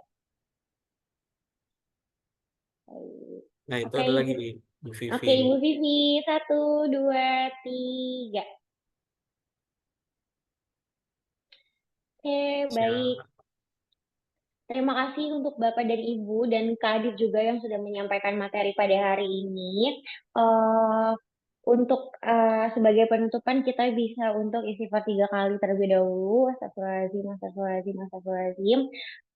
Nah, itu Oke, ada lagi Ibu. nih, Bu Vivi. Oke, Ibu Vivi. 1, 2, 3. Oke, baik. Siap. Terima kasih untuk Bapak dan Ibu dan Kak Adit juga yang sudah menyampaikan materi pada hari ini. Eh, untuk sebagai penutupan kita bisa untuk istighfar 3 kali terlebih dahulu. Astagfirullahaladzim, astagfirullahaladzim, astagfirullahaladzim.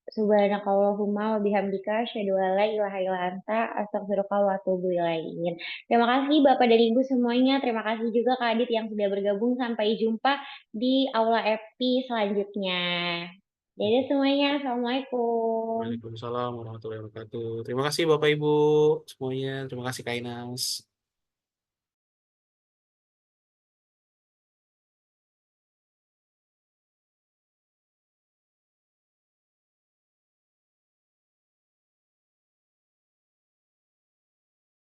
Subhanakallahumma wa bihamdika asyhadu an la ilaha illa anta astaghfiruka wa atubu ilaik. Terima kasih Bapak dan Ibu semuanya. Terima kasih juga Kak Adit yang sudah bergabung. Sampai jumpa di Aula FP selanjutnya. Jadi semuanya, Assalamualaikum. Waalaikumsalam warahmatullahi wabarakatuh. Terima kasih Bapak Ibu semuanya. Terima kasih Kak Inas.